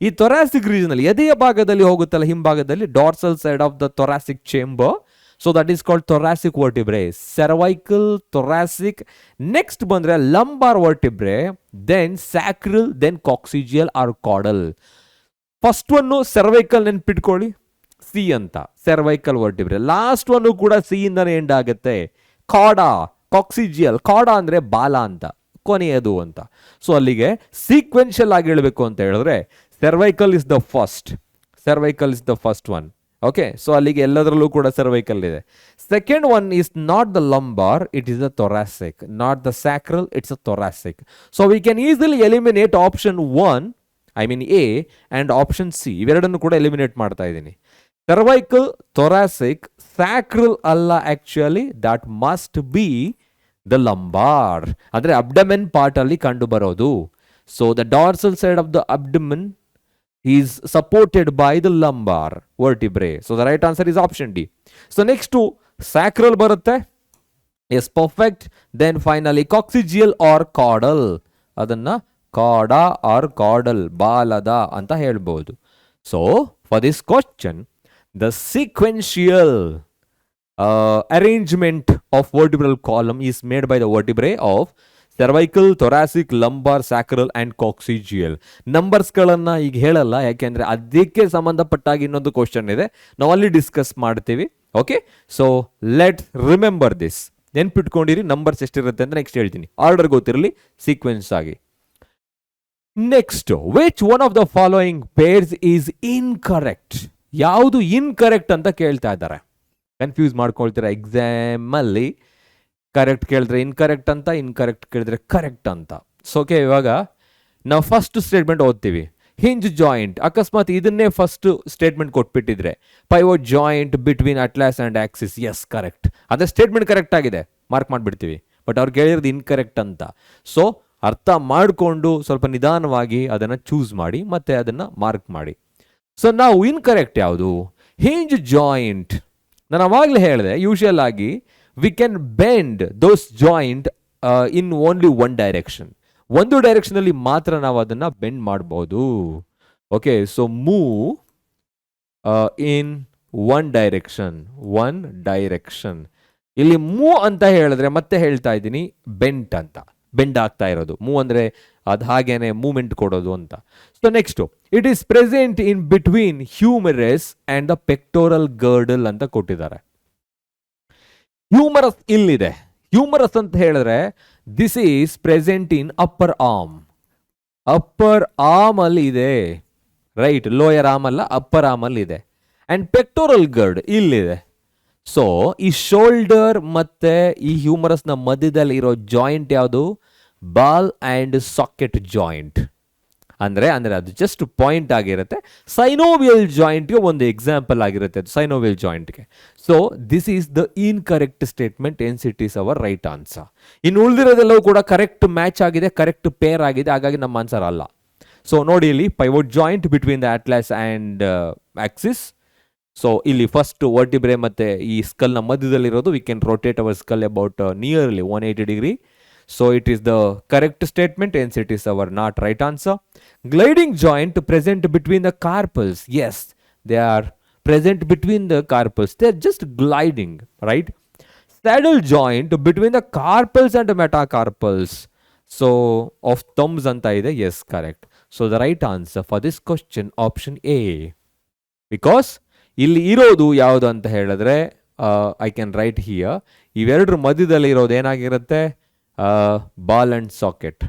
ಈ ಥೊರಾಸಿಕ್ ರೀಜನ್ ಅಲ್ಲಿ ಎದೆಯ ಭಾಗದಲ್ಲಿ ಹೋಗುತ್ತಲ್ಲ, ಹಿಂಭಾಗದಲ್ಲಿ dorsal side of the thoracic chamber. So that is called thoracic vertebrae. Cervical, thoracic. Next ಬಂದ್ರೆ lumbar vertebrae, then sacral, then coccygeal or caudal. First one cervical ನೆನ್ಪಿಟ್ಕೊಳ್ಳಿ, ಸಿ ಅಂತ, ಸೆರ್ವೈಕಲ್ ವರ್ಟಿಬ್ರೆ. ಲಾಸ್ಟ್ ಒನ್ನು ಕೂಡ C ಇಂದಾನೆ end ಆಗುತ್ತೆ. ಕಾಡ, ಕಾಕ್ಸಿಜಿಯಲ್, ಕಾಡ ಅಂದರೆ ಬಾಲ ಅಂತ, ಕೊನೆಯದು ಅಂತ. ಸೊ ಅಲ್ಲಿಗೆ ಸೀಕ್ವೆನ್ಷಿಯಲ್ ಆಗಿ ಹೇಳಬೇಕು ಅಂತ ಹೇಳಿದ್ರೆ cervical is the first, cervical is the first one. Okay, so ಅಲ್ಲಿಗೆ ಎಲ್ಲದರಲ್ಲೂ ಕೂಡ ಸರ್ವೈಕಲ್ ಇದೆ. Second one is not the lumbar, it is the thoracic, not the sacral, it's a thoracic. So we can easily eliminate option 1, I mean A, and option C, ಇವೆರಡನ್ನು ಕೂಡ eliminate ಮಾಡ್ತಾ ಇದ್ದೀನಿ. Cervical, thoracic, sacral ಅಲ್ಲ actually, that must be the lumbar, ಅಂದರೆ abdomen part ಅಲ್ಲಿ ಕಂಡು ಬರೋದು. So the dorsal side of the abdomen is supported by the lumbar vertebrae. So the right answer is option D. So next to sacral barutte. Yes, perfect. Then finally coccygeal or caudal. Adanna cauda or caudal, balada anta helbodu. So for this question, the sequential arrangement of vertebral column is made by the vertebrae of cervical, thoracic, lumbar, sacral and coccygeal. ನಂಬರ್ಸ್ಗಳನ್ನು ಈಗ ಹೇಳಲ್ಲ, ಯಾಕೆಂದರೆ ಅದಕ್ಕೆ ಸಂಬಂಧಪಟ್ಟಾಗಿ ಇನ್ನೊಂದು question ಇದೆ, ನಾವು ಅಲ್ಲಿ discuss ಮಾಡ್ತೀವಿ. Okay, so let remember this, ನೆನ್ಪಿಟ್ಕೊಂಡಿರಿ ನಂಬರ್ಸ್ ಎಷ್ಟಿರುತ್ತೆ ಅಂತ ನೆಕ್ಸ್ಟ್ ಹೇಳ್ತೀನಿ, ಆರ್ಡರ್ ಗೊತ್ತಿರಲಿ ಸೀಕ್ವೆನ್ಸ್ ಆಗಿ. Next, which one of the following pairs is incorrect? ಯಾವುದು ಇನ್ಕರೆಕ್ಟ್ ಅಂತ ಕೇಳ್ತಾ ಇದ್ದಾರೆ, ಕನ್ಫ್ಯೂಸ್ ಮಾಡ್ಕೊಳ್ತೀರಾ ಎಕ್ಸಾಮಲ್ಲಿ. ಕರೆಕ್ಟ್ ಕೇಳಿದ್ರೆ ಇನ್ಕರೆಕ್ಟ್ ಅಂತ, ಇನ್ಕರೆಕ್ಟ್ ಕೇಳಿದ್ರೆ ಕರೆಕ್ಟ್ ಅಂತ. ಸೊ ಓಕೆ, ಇವಾಗ ನಾವು ಫಸ್ಟ್ ಸ್ಟೇಟ್ಮೆಂಟ್ ಓದ್ತೀವಿ. ಹಿಂಜ್ ಜಾಯಿಂಟ್, ಅಕಸ್ಮಾತ್ ಇದನ್ನೇ ಫಸ್ಟ್ ಸ್ಟೇಟ್ಮೆಂಟ್ ಕೊಟ್ಬಿಟ್ಟಿದ್ರೆ pivot joint between atlas and axis, yes correct, ಅದೇ ಸ್ಟೇಟ್ಮೆಂಟ್ ಕರೆಕ್ಟ್ ಆಗಿದೆ, ಮಾರ್ಕ್ ಮಾಡಿಬಿಡ್ತೀವಿ. ಬಟ್ ಅವ್ರು ಕೇಳಿರೋದು ಇನ್ಕರೆಕ್ಟ್ ಅಂತ. ಸೊ ಅರ್ಥ ಮಾಡಿಕೊಂಡು ಸ್ವಲ್ಪ ನಿಧಾನವಾಗಿ ಅದನ್ನು ಚೂಸ್ ಮಾಡಿ ಮತ್ತೆ ಅದನ್ನು ಮಾರ್ಕ್ ಮಾಡಿ. ಸೊ ನಾವು ಇನ್ಕರೆಕ್ಟ್ ಯಾವುದು? ಹಿಂಜ್ ಜಾಯಿಂಟ್, ನಾನು ಅವಾಗಲೇ ಹೇಳಿದೆ, ಯೂಶುವಲ್ ಆಗಿ we can bend those joint in only one direction. ಒಂದು ಡೈರೆಕ್ಷನಲ್ಲಿ ಮಾತ್ರ ನಾವು ಅದನ್ನು ಬೆಂಡ್ ಮಾಡ್ಬೋದು. Okay, so move in one direction. ಇಲ್ಲಿ ಮೂವ್ ಅಂತ ಹೇಳಿದ್ರೆ ಮತ್ತೆ ಹೇಳ್ತಾ ಇದ್ದೀನಿ ಬೆಂಟ್ ಅಂತ, ಬೆಂಡ್ ಆಗ್ತಾ ಇರೋದು. ಮೂವ್ ಅಂದರೆ ಅದು ಹಾಗೇನೆ ಮೂವ್ಮೆಂಟ್ ಕೊಡೋದು ಅಂತ. So next, it is present in between humerus and the pectoral girdle ಅಂತ ಕೊಟ್ಟಿದ್ದಾರೆ. ಹ್ಯೂಮರಸ್ ಇಲ್ಲಿದೆ. ಹ್ಯೂಮರಸ್ ಅಂತ ಹೇಳಿದ್ರೆ this is present in upper arm ಅಲ್ಲಿ ಇದೆ, ರೈಟ್, ಲೋಯರ್ ಆರ್ಮ್ ಅಲ್ಲ, ಅಪ್ಪರ್ ಆರ್ಮ್ ಅಲ್ಲಿ ಇದೆ. ಅಂಡ್ ಪೆಕ್ಟೋರಲ್ ಗರ್ಡ್ ಇಲ್ಲಿದೆ. ಸೊ ಈ ಶೋಲ್ಡರ್ ಮತ್ತೆ ಈ ಹ್ಯೂಮರಸ್ ನ ಮಧ್ಯದಲ್ಲಿ ಇರೋ ಜಾಯಿಂಟ್ ಯಾವುದು? Ball and socket joint. ಅಂದರೆ ಅದು ಜಸ್ಟ್ ಪಾಯಿಂಟ್ ಆಗಿರುತ್ತೆ. ಸೈನೋವಿಯಲ್ ಜಾಯಿಂಟ್ಗೆ ಒಂದು ಎಕ್ಸಾಂಪಲ್ ಆಗಿರುತ್ತೆ ಅದು, ಸೈನೋವಿಯಲ್ ಜಾಯಿಂಟ್ಗೆ. So this is the incorrect statement, hence it is our right answer. ಇನ್ನು ಉಳಿದಿರೋದೆಲ್ಲವೂ ಕೂಡ ಕರೆಕ್ಟ್ ಮ್ಯಾಚ್ ಆಗಿದೆ, ಕರೆಕ್ಟ್ ಪೇರ್ ಆಗಿದೆ, ಹಾಗಾಗಿ ನಮ್ಮ ಆನ್ಸರ್ ಅಲ್ಲ. ಸೊ ನೋಡಿ, ಇಲ್ಲಿ pivot joint between the atlas and axis. So ಇಲ್ಲಿ ಫಸ್ಟ್ ವರ್ಟಿಬ್ರೆ ಮತ್ತು ಈ ಸ್ಕಲ್ನ ಮಧ್ಯದಲ್ಲಿರೋದು, we can rotate our skull about nearly 180 degree. So it is the correct statement, hence it is our not right answer. Gliding joint present between the carpals. Yes, they are present between the carpals. They are just gliding, right? Saddle joint between the carpals and the metacarpals. So of thumbs anta ide. Yes, correct. So the right answer for this question, option A. Because ಇಲ್ಲಿ ಇರೋದು ಯಾವುದು ಅಂತ ಹೇಳಿದ್ರೆ I can write here. ಇವೆರಡರ ಮಧ್ಯದಲ್ಲಿ ಇರೋದು ಏನಾಗಿರುತ್ತೆ? Ball and socket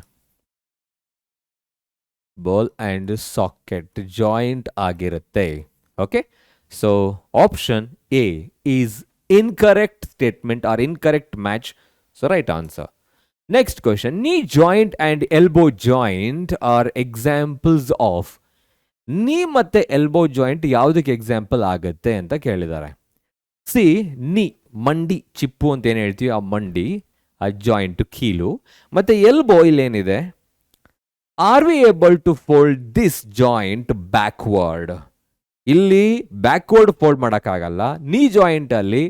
joint ಆಗಿರುತ್ತೆ. Okay, so option A is incorrect statement or incorrect match. So right answer. Next question, knee joint and elbow joint are examples of. knee ಮತ್ತೆ elbow joint ಯಾವುದಕ್ಕೆ example ಆಗುತ್ತೆ ಅಂತ ಕೇಳಿದ್ದಾರೆ. C, knee ಮಂಡಿ, ಚಿಪ್ಪು ಅಂತ ಏನು ಹೇಳ್ತೀವಿ, ಆ ಮಂಡಿ, ಆ ಜಾಯಿಂಟ್ ಕೀಲು, ಮತ್ತು ಎಲ್ಬೋ ಇಲ್ಲೇನಿದೆ, are we able to fold this joint backward? ಇಲ್ಲಿ ಬ್ಯಾಕ್ವರ್ಡ್ ಫೋಲ್ಡ್ ಮಾಡೋಕ್ಕಾಗಲ್ಲ. ನೀ ಜಾಯಿಂಟಲ್ಲಿ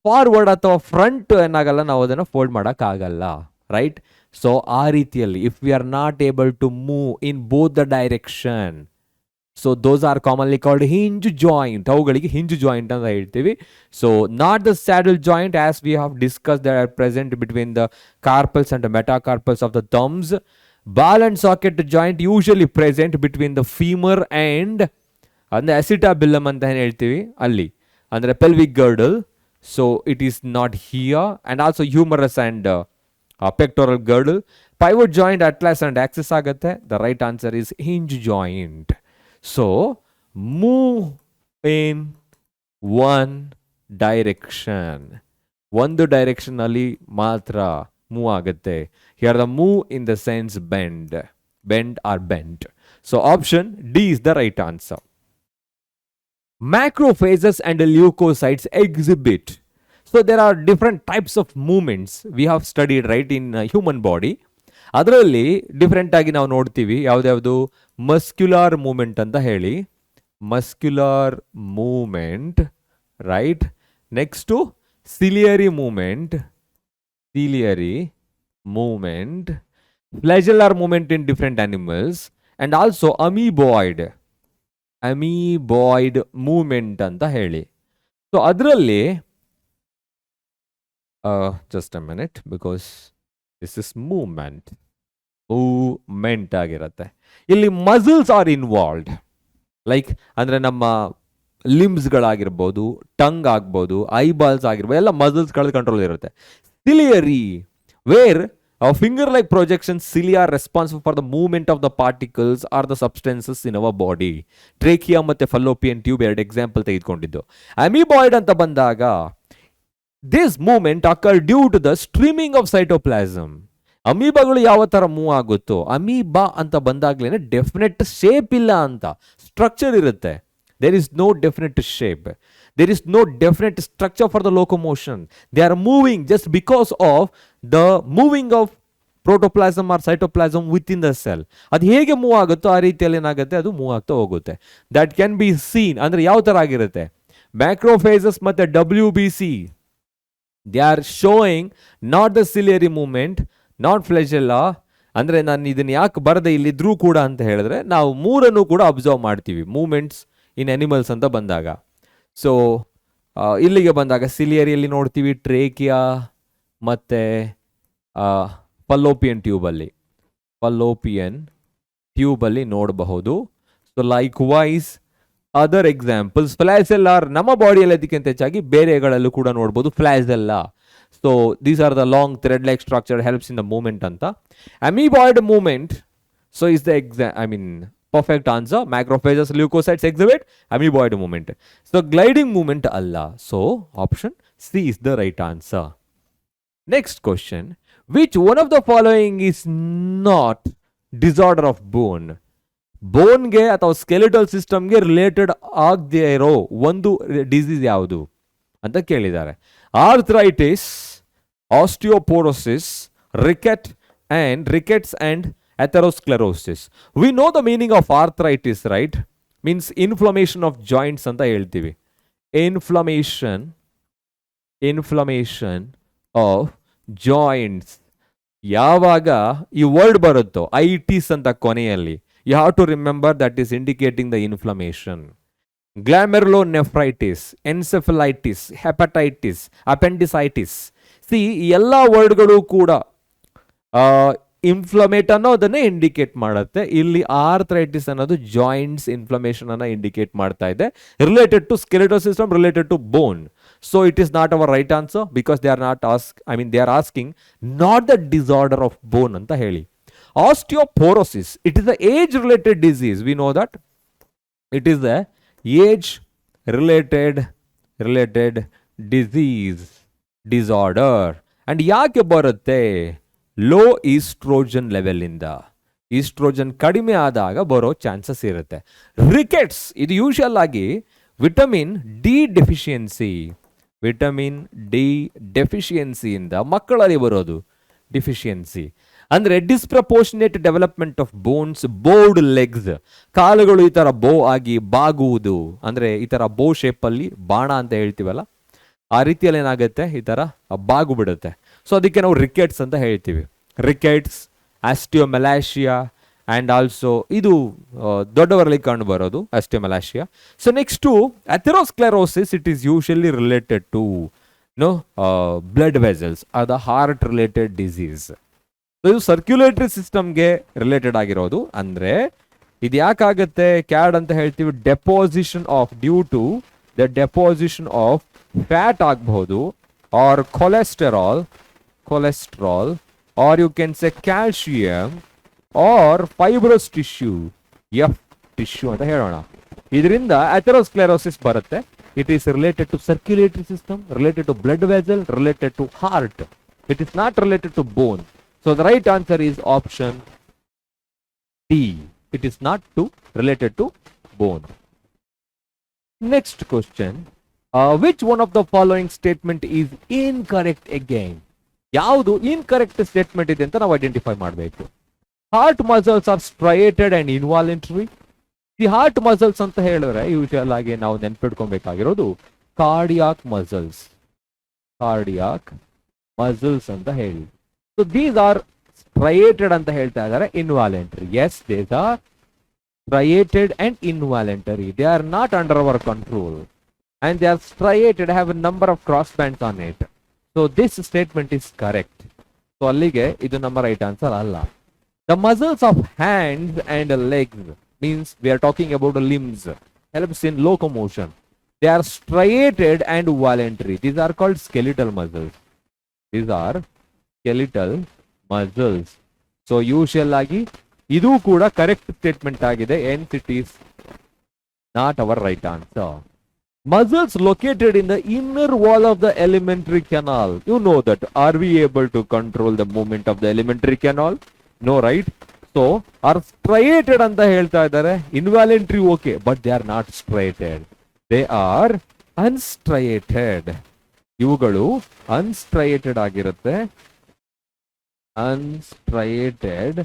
ಫಾರ್ವರ್ಡ್ ಅಥವಾ ಫ್ರಂಟ್ ಏನಾಗಲ್ಲ, ನಾವು ಅದನ್ನು ಫೋಲ್ಡ್ ಮಾಡೋಕ್ಕಾಗಲ್ಲ, ರೈಟ್? ಸೊ ಆ ರೀತಿಯಲ್ಲಿ if we are not able to move in both the direction, so those are commonly called hinge joint. ಅವುಗಳಿಗೆ ಹಿಂಜ್ ಜಾಯಿಂಟ್ ಅಂತ ಹೇಳ್ತೀವಿ. So not the saddle joint, as we have discuss, that are present between the carpals and the metacarpals of the thumbs. Ball and socket joint usually present between the femur and ಅಂದರೆ acetabulum ಅಂತ ಏನು ಹೇಳ್ತೀವಿ ಅಲ್ಲಿ, ಅಂದರೆ pelvic girdle So it is not here. And also humerus and pectoral girdle. Pivot joint, atlas and axis ಆಗತ್ತೆ. The right answer is hinge joint. So move in one direction. ಒಂದು direction ಅಲ್ಲಿ ಮಾತ್ರ move ಆಗುತ್ತೆ. Here the move in the sense bend or bent. So option D is the right answer. Macrophages and leukocytes exhibit. So there are different types of movements we have studied right in human body. ಅದರಲ್ಲಿ different ಆಗಿ ನಾವು ನೋಡ್ತೀವಿ ಯಾವ್ದ್ಯಾವುದು muscular movement ಅಂತ ಹೇಳಿ, muscular movement right. Next ciliary movement, flagellar movement in different animals, and also amoeboid movement ಅಂತ ಹೇಳಿ. So ಅದರಲ್ಲಿ just a minute, because this is movement ಆಗಿರುತ್ತೆ. ಇಲ್ಲಿ ಮಸಲ್ಸ್ ಆರ್ ಇನ್ವಾಲ್ವ್ಡ್, ಲೈಕ್ ಅಂದರೆ ನಮ್ಮ ಲಿಮ್ಸ್ಗಳಾಗಿರ್ಬೋದು, ಟಂಗ್ ಆಗ್ಬೋದು, ಐಬಾಲ್ಸ್ ಆಗಿರ್ಬೋದು, ಎಲ್ಲ ಮಸಲ್ಸ್ಗಳ ಕಂಟ್ರೋಲ್ ಇರುತ್ತೆ. Ciliary, where finger-like projections, cilia are responsible for the movement of the particles or the substances in our body. Trachea ಮತ್ತೆ fallopian tube ಎರಡು ಎಕ್ಸಾಂಪಲ್ ತೆಗೆದುಕೊಂಡಿದ್ದು. ಅಮೀಬಾಯ್ಡ್ ಅಂತ ಬಂದಾಗ this movement occur due to the streaming of cytoplasm. ಅಮೀಬಾಗಳು ಯಾವ ತರ move ಆಗುತ್ತೋ, amoeba ಅಂತ ಬಂದಾಗ್ಲೇನೆ definite shape ಇಲ್ಲ ಅಂತ, ಸ್ಟ್ರಕ್ಚರ್ ಇರುತ್ತೆ. There is no definite shape. There is no definite structure for the locomotion. They are moving just because of the moving of protoplasm or cytoplasm within the cell. ಅದು ಹೇಗೆ move ಆಗುತ್ತೋ ಆ ರೀತಿಯಲ್ಲಿ ಏನಾಗುತ್ತೆ, ಅದು ಮೂವ್ ಆಗ್ತಾ ಹೋಗುತ್ತೆ. That can be seen. ಅಂದರೆ ಯಾವ ಥರ ಆಗಿರುತ್ತೆ, ಮ್ಯಾಕ್ರೋಫೇಸಸ್ ಮತ್ತು WBC, they are showing not the ciliary movement, not flagella. ಅಂದರೆ ನಾನು ಇದನ್ನು ಯಾಕೆ ಬರದೆ ಇಲ್ಲಿದ್ರೂ ಕೂಡ ಅಂತ ಹೇಳಿದ್ರೆ, ನಾವು ಮೂರನ್ನು ಕೂಡ ಅಬ್ಸರ್ವ್ ಮಾಡ್ತೀವಿ ಮೂಮೆಂಟ್ಸ್ ಇನ್ ಅನಿಮಲ್ಸ್ ಅಂತ ಬಂದಾಗ. ಸೊ ಇಲ್ಲಿಗೆ ಬಂದಾಗ ಸಿಲಿಯರಿಯಲ್ಲಿ ನೋಡ್ತೀವಿ ಟ್ರೇಕಿಯಾ ಮತ್ತು ಫಲ್ಲೋಪಿಯನ್ ಟ್ಯೂಬಲ್ಲಿ ನೋಡಬಹುದು. So likewise other examples flagellar ನಮ್ಮ ಬಾಡಿಯಲ್ಲಿ ಅದಕ್ಕಿಂತ ಹೆಚ್ಚಾಗಿ ಬೇರೆಗಳಲ್ಲೂ ಕೂಡ ನೋಡ್ಬೋದು flagella. So these are the long thread like structure helps in the movement ಅಂತ. Amoeboid movement so is the perfect answer. Macrophages, leukocytes exhibit amoeboid movement. So gliding movement alla. So option C is the right answer. Next question. Which one of the following is not disorder of bone? Bone ge ಅಥವಾ skeletal system ಗೆ related ಆಗದೇ ಇರೋ ಒಂದು disease ಯಾವುದು ಅಂತ ಕೇಳಿದ್ದಾರೆ. Arthritis, osteoporosis, rickets and atherosclerosis. We know the meaning of arthritis, right? Means inflammation of joints ಅಂತ ಹೇಳ್ತೀವಿ. Inflammation of joints. ಯಾವಾಗ ಈ ವರ್ಡ್ ಬರುತ್ತೋ ಐಟಿಸ್ ಅಂತ ಕೊನೆಯಲ್ಲಿ, you have to remember that is indicating the inflammation. Glomerulonephritis, encephalitis, hepatitis, appendicitis. See, ಎಲ್ಲ ವರ್ಡ್ಗಳು ಕೂಡ ಇನ್ಫ್ಲಮೇಟ್ ಅನ್ನೋದನ್ನೇ indicate ಮಾಡುತ್ತೆ. ಇಲ್ಲಿ ಆರ್ಥ್ರೈಟಿಸ್ ಅನ್ನೋದು ಜಾಯಿಂಟ್ಸ್ ಇನ್ಫ್ಲಮೇಷನ್ ಅನ್ನ ಇಂಡಿಕೇಟ್ ಮಾಡ್ತಾ ಇದೆ, related to skeletal system, related to bone. So it is not our right answer because they are asking not the disorder of bone ಅಂತ ಹೇಳಿ. Osteoporosis, it is the age related disease. We know that it is the age related disorder. And ಯಾಕೆ ಬರುತ್ತೆ, low oestrogen ಲೆವೆಲಿಂದ, oestrogen ಕಡಿಮೆ ಆದಾಗ ಬರೋ chances ಇರುತ್ತೆ. Rickets, ಇದು usual ಆಗಿ ವಿಟಮಿನ್ ಡಿ ಡೆಫಿಷಿಯನ್ಸಿಯಿಂದ ಮಕ್ಕಳಲ್ಲಿ ಬರೋದು ಡಿಫಿಷಿಯನ್ಸಿ. ಅಂದರೆ disproportionate development of bones, board legs, ಕಾಲುಗಳು ಈ ಥರ ಬೋ ಆಗಿ ಬಾಗುವುದು, ಅಂದರೆ ಈ ಥರ ಬೋ ಶೇಪಲ್ಲಿ ಬಾಣ ಅಂತ ಹೇಳ್ತೀವಲ್ಲ, ಆ ರೀತಿಯಲ್ಲಿ ಏನಾಗುತ್ತೆ, ಈ ಥರ ಬಾಗು ಬಿಡುತ್ತೆ. ಸೊ ಅದಕ್ಕೆ ನಾವು ರಿಕೆಟ್ಸ್ ಅಂತ ಹೇಳ್ತೀವಿ. ರಿಕೆಟ್ಸ್, ಆಸ್ಟಿಯೋಮೆಲಾಶಿಯಾ ಆ್ಯಂಡ್ ಆಲ್ಸೋ ಇದು ದೊಡ್ಡವರಲ್ಲಿ ಕಂಡು ಬರೋದು osteomalacia. So next atherosclerosis, it is usually related to blood vessels, ಅದು ಹಾರ್ಟ್ ರಿಲೇಟೆಡ್ ಡಿಸೀಸ್. ಇದು ಸರ್ಕ್ಯುಲೇಟರಿ ಸಿಸ್ಟಮ್ಗೆ ರಿಲೇಟೆಡ್ ಆಗಿರೋದು. ಅಂದರೆ ಇದು ಯಾಕಾಗುತ್ತೆ ಕ್ಯಾಡ್ ಅಂತ ಹೇಳ್ತೀವಿ, deposition of due to the deposition of fat ಆಗಬಹುದು, or cholesterol, or you can say calcium, or fibrous tissue, F tissue ಅಂತ ಹೇಳೋಣ. ಇದರಿಂದ ಅಥೆರೋಸ್ಕ್ಲೆರೋಸಿಸ್ ಬರುತ್ತೆ. It is related to circulatory system, related to blood vessel, related to heart. It is not related to bone. So the right answer is option D. It is not related to bone. Next question. Which one of the following statement is incorrect again? ಯಾವುದು incorrect statement ಇದೆ ಅಂತ ನಾವು identify ಮಾಡಬೇಕು. Heart muscles are striated and involuntary. The heart muscles ಅಂತ ಹೇಳಿದ್ರೆ usual ಆಗಿ ನಾವು ನೆನ್ಪಿಟ್ಕೊಬೇಕಾಗಿರೋದು cardiac muscles ಅಂತ ಹೇಳಿ. ಸೊ ದೀಸ್ ಆರ್ ಸ್ಟ್ರೈಟೆಡ್ ಅಂತ ಹೇಳ್ತಾ ಇದ್ದಾರೆ, involuntary. Yes, these are striated and involuntary. They are not under our control, and they are striated, have a number of cross bands on it. So this statement is correct. So allige idu namma right answer alla. The muscles of hands and legs, means we are talking about the limbs, helps in locomotion. They are striated and voluntary. These are called skeletal muscles. So usual agi ಇದು ಕೂಡ correct statement ಆಗಿದೆ. Hence it is not our right answer. Muscles located in the inner wall of the alimentary canal. You know that. Are we able to control the movement of the alimentary canal? No, right? So, are striated ಅಂತ ಹೇಳ್ತಾ ಇದ್ದಾರೆ. Involuntary okay, but they are not striated. They are unstriated. ಇವುಗಳು unstriated ಆಗಿರುತ್ತೆ. Unstriated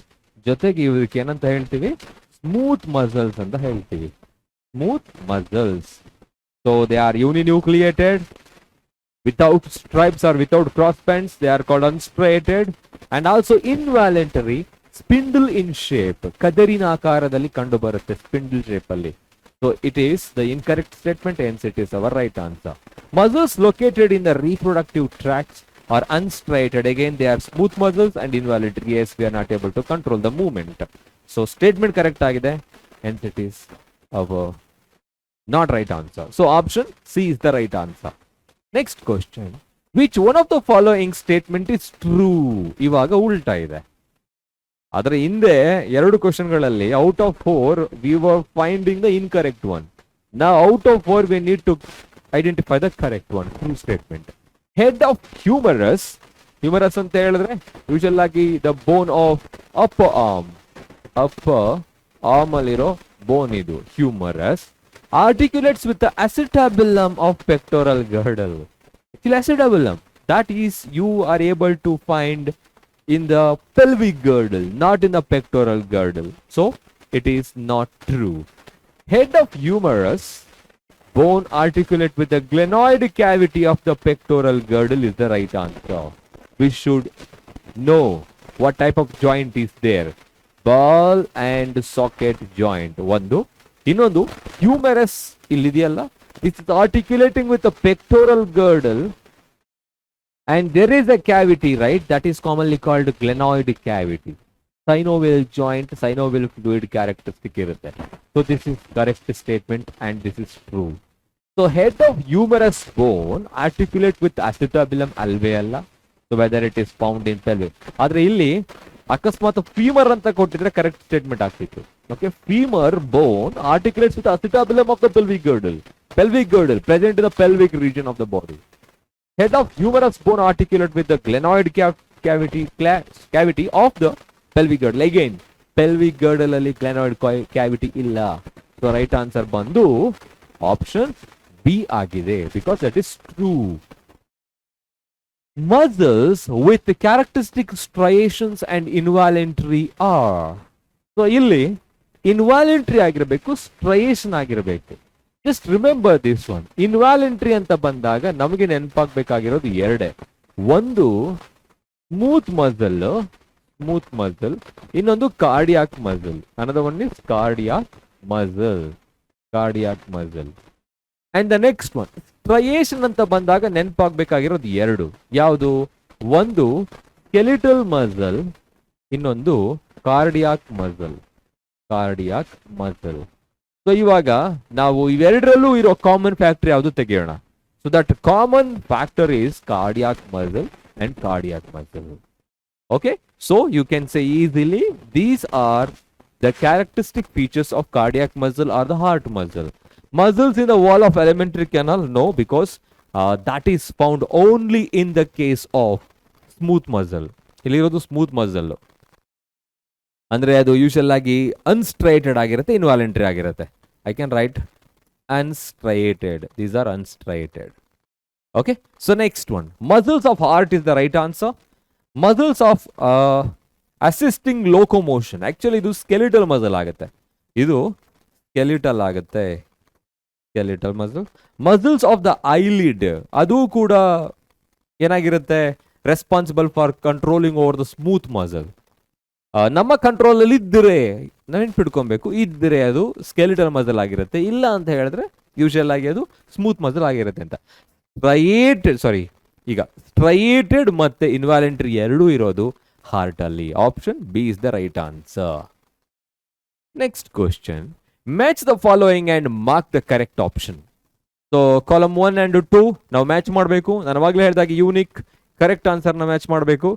ಜೊತೆಗೆ ಇವಕ್ಕೆ ಏನಂತ ಹೇಳ್ತೀವಿ, smooth muscles ಅಂತ ಹೇಳ್ತೀವಿ. Smooth muscles. So they are uninucleated, without stripes or without cross bands. They are called unstriated and also involuntary. Spindle in shape, ಕದರಿನ ಆಕಾರದಲ್ಲಿ ಕಂಡು ಬರುತ್ತೆ, ಸ್ಪಿಂಡಲ್ ಶೇಪ್ ಅಲ್ಲಿ. So it is the incorrect statement. Hence it is our right answer. Muscles located in the reproductive tracts are unstriated. Again, they are smooth muscles and involuntary. Yes, we are not able to control the movement. So statement correct agide, hence it is our not right answer. So option C is the right answer. Next question. Which one of the following statement is true? Ivaga ulta ide. Adre hinde ಎರಡು ಕ್ವೆಶ್ಚನ್ಗಳಲ್ಲಿ out of 4 we were finding the incorrect one. Now out of 4 we need to identify the correct one. True statement. Head of humerus ಅಂತ ಹೇಳಿದ್ರೆ usual ಆಗಿ the bone of upper arm ಅಲ್ಲಿರೋ bone ಇದು humerus. Articulates with the acetabulum of pectoral girdle. Acetabulum that is you are able to find in the pelvic girdle, not in the pectoral girdle. So it is not true. Head of humerus, bone articulate with the glenoid cavity of the pectoral girdle is the right answer. We should know what type of joint is there. Ball and socket joint. One. Innondu humerus illidiyalla. This is articulating with the pectoral girdle. And there is a cavity, right? That is commonly called glenoid cavity. Synovial joint, synovial fluid characteristic irutte. So this is correct statement and this is true. So head of humerus bone articulate with acetabulum alveolar. So whether it is found in pelvic. Adre illi ಅಕಸ್ಮಾತ್ femur ಅಂತ ಕೊಟ್ಟಿದ್ರೆ correct statement ಆಗ್ತಿತ್ತು. Okay, femur bone articulates with acetabulum of the pelvic girdle. Pelvic girdle present in the pelvic region of the body. Head of humerus bone articulate with the glenoid cavity of the pelvic girdle. Again, pelvic girdle ಅಲ್ಲಿ glenoid cavity ಇಲ್ಲ. So right answer ಬಂದು option B ಆಗಿದೆ, because that is true. Muscles with the characteristic striations and involuntary are. So ಇಲ್ಲಿ involuntary ಆಗಿರಬೇಕು, striation ಆಗಿರಬೇಕು. Just remember this one. Involuntary ಅಂತ ಬಂದಾಗ ನಮಗೆ ನೆನಪಾಗಬೇಕಾಗಿರೋದು ಎರಡೇ. ಒಂದು ಸ್ಮೂತ್ ಮಸಲ್, ಇನ್ನೊಂದು cardiac muscle. Another one is cardiac muscle. And the next one, striation ಅಂತ ಬಂದಾಗ ನೆನಪಾಗಬೇಕಾಗಿರೋದು ಎರಡು. ಯಾವುದು? ಒಂದು ಸ್ಕೆಲಿಟಲ್ ಮಸಲ್, ಇನ್ನೊಂದು ಕಾರ್ಡಿಯಾಕ್ ಮಸಲ್. ಸೊ ಇವಾಗ ನಾವು ಇವೆರಡರಲ್ಲೂ ಇರೋ ಕಾಮನ್ ಫ್ಯಾಕ್ಟರ್ ಯಾವುದು ತೆಗೆಯೋಣ. So So that common factor is cardiac muscle and cardiac muscle. Okay, so you can say easily these are the characteristic features of cardiac muscle or the heart muscle. Muscles in the wall of alimentary canal, no, because that is found only in the case of smooth muscle. ಇಲ್ಲಿರೋದು smooth muscle, ಅಂದರೆ ಅದು usual ಆಗಿ unstriated ಆಗಿರುತ್ತೆ, involuntary ಆಗಿರುತ್ತೆ. I can write unstraighted. These are unstraighted. Okay, so next one, muscles of heart is the right answer. Muscles of assisting locomotion, actually ಇದು skeletal muscle ಆಗುತ್ತೆ, ಇದು skeletal ಆಗುತ್ತೆ, skeletal muscle. Muscles of the eyelid, ಅದು ಕೂಡ ಏನಾಗಿರುತ್ತೆ, responsible for controlling over the smooth muscle. ನಮ್ಮ ಕಂಟ್ರೋಲಲ್ಲಿ ಇದ್ದರೆ ನೆನ್ಪಿಟ್ಕೊಬೇಕು, ಇದ್ದರೆ ಅದು ಸ್ಕೆಲಿಟಲ್ ಮಸಲ್ ಆಗಿರುತ್ತೆ, ಇಲ್ಲ ಅಂತ ಹೇಳಿದ್ರೆ ಯೂಶಲ್ ಆಗಿ ಅದು ಸ್ಮೂತ್ ಮಸಲ್ ಆಗಿರುತ್ತೆ ಅಂತ. ಸ್ಟ್ರೈಟೆಡ್ ಮತ್ತೆ ಇನ್ವಾಲೆಂಟ್ರಿ ಎರಡೂ ಇರೋದು ಹಾರ್ಟ್ ಅಲ್ಲಿ. Option B is the right answer. Next question, match the following and mark the correct option. So column 1 and 2 ನಾವು ಮ್ಯಾಚ್ ಮಾಡಬೇಕು. ನಾನು ಅವಾಗಲೇ ಹೇಳಿದಾಗ ಯೂನಿಕ್ ಕರೆಕ್ಟ್ ಆನ್ಸರ್ನ ಮ್ಯಾಚ್ ಮಾಡಬೇಕು.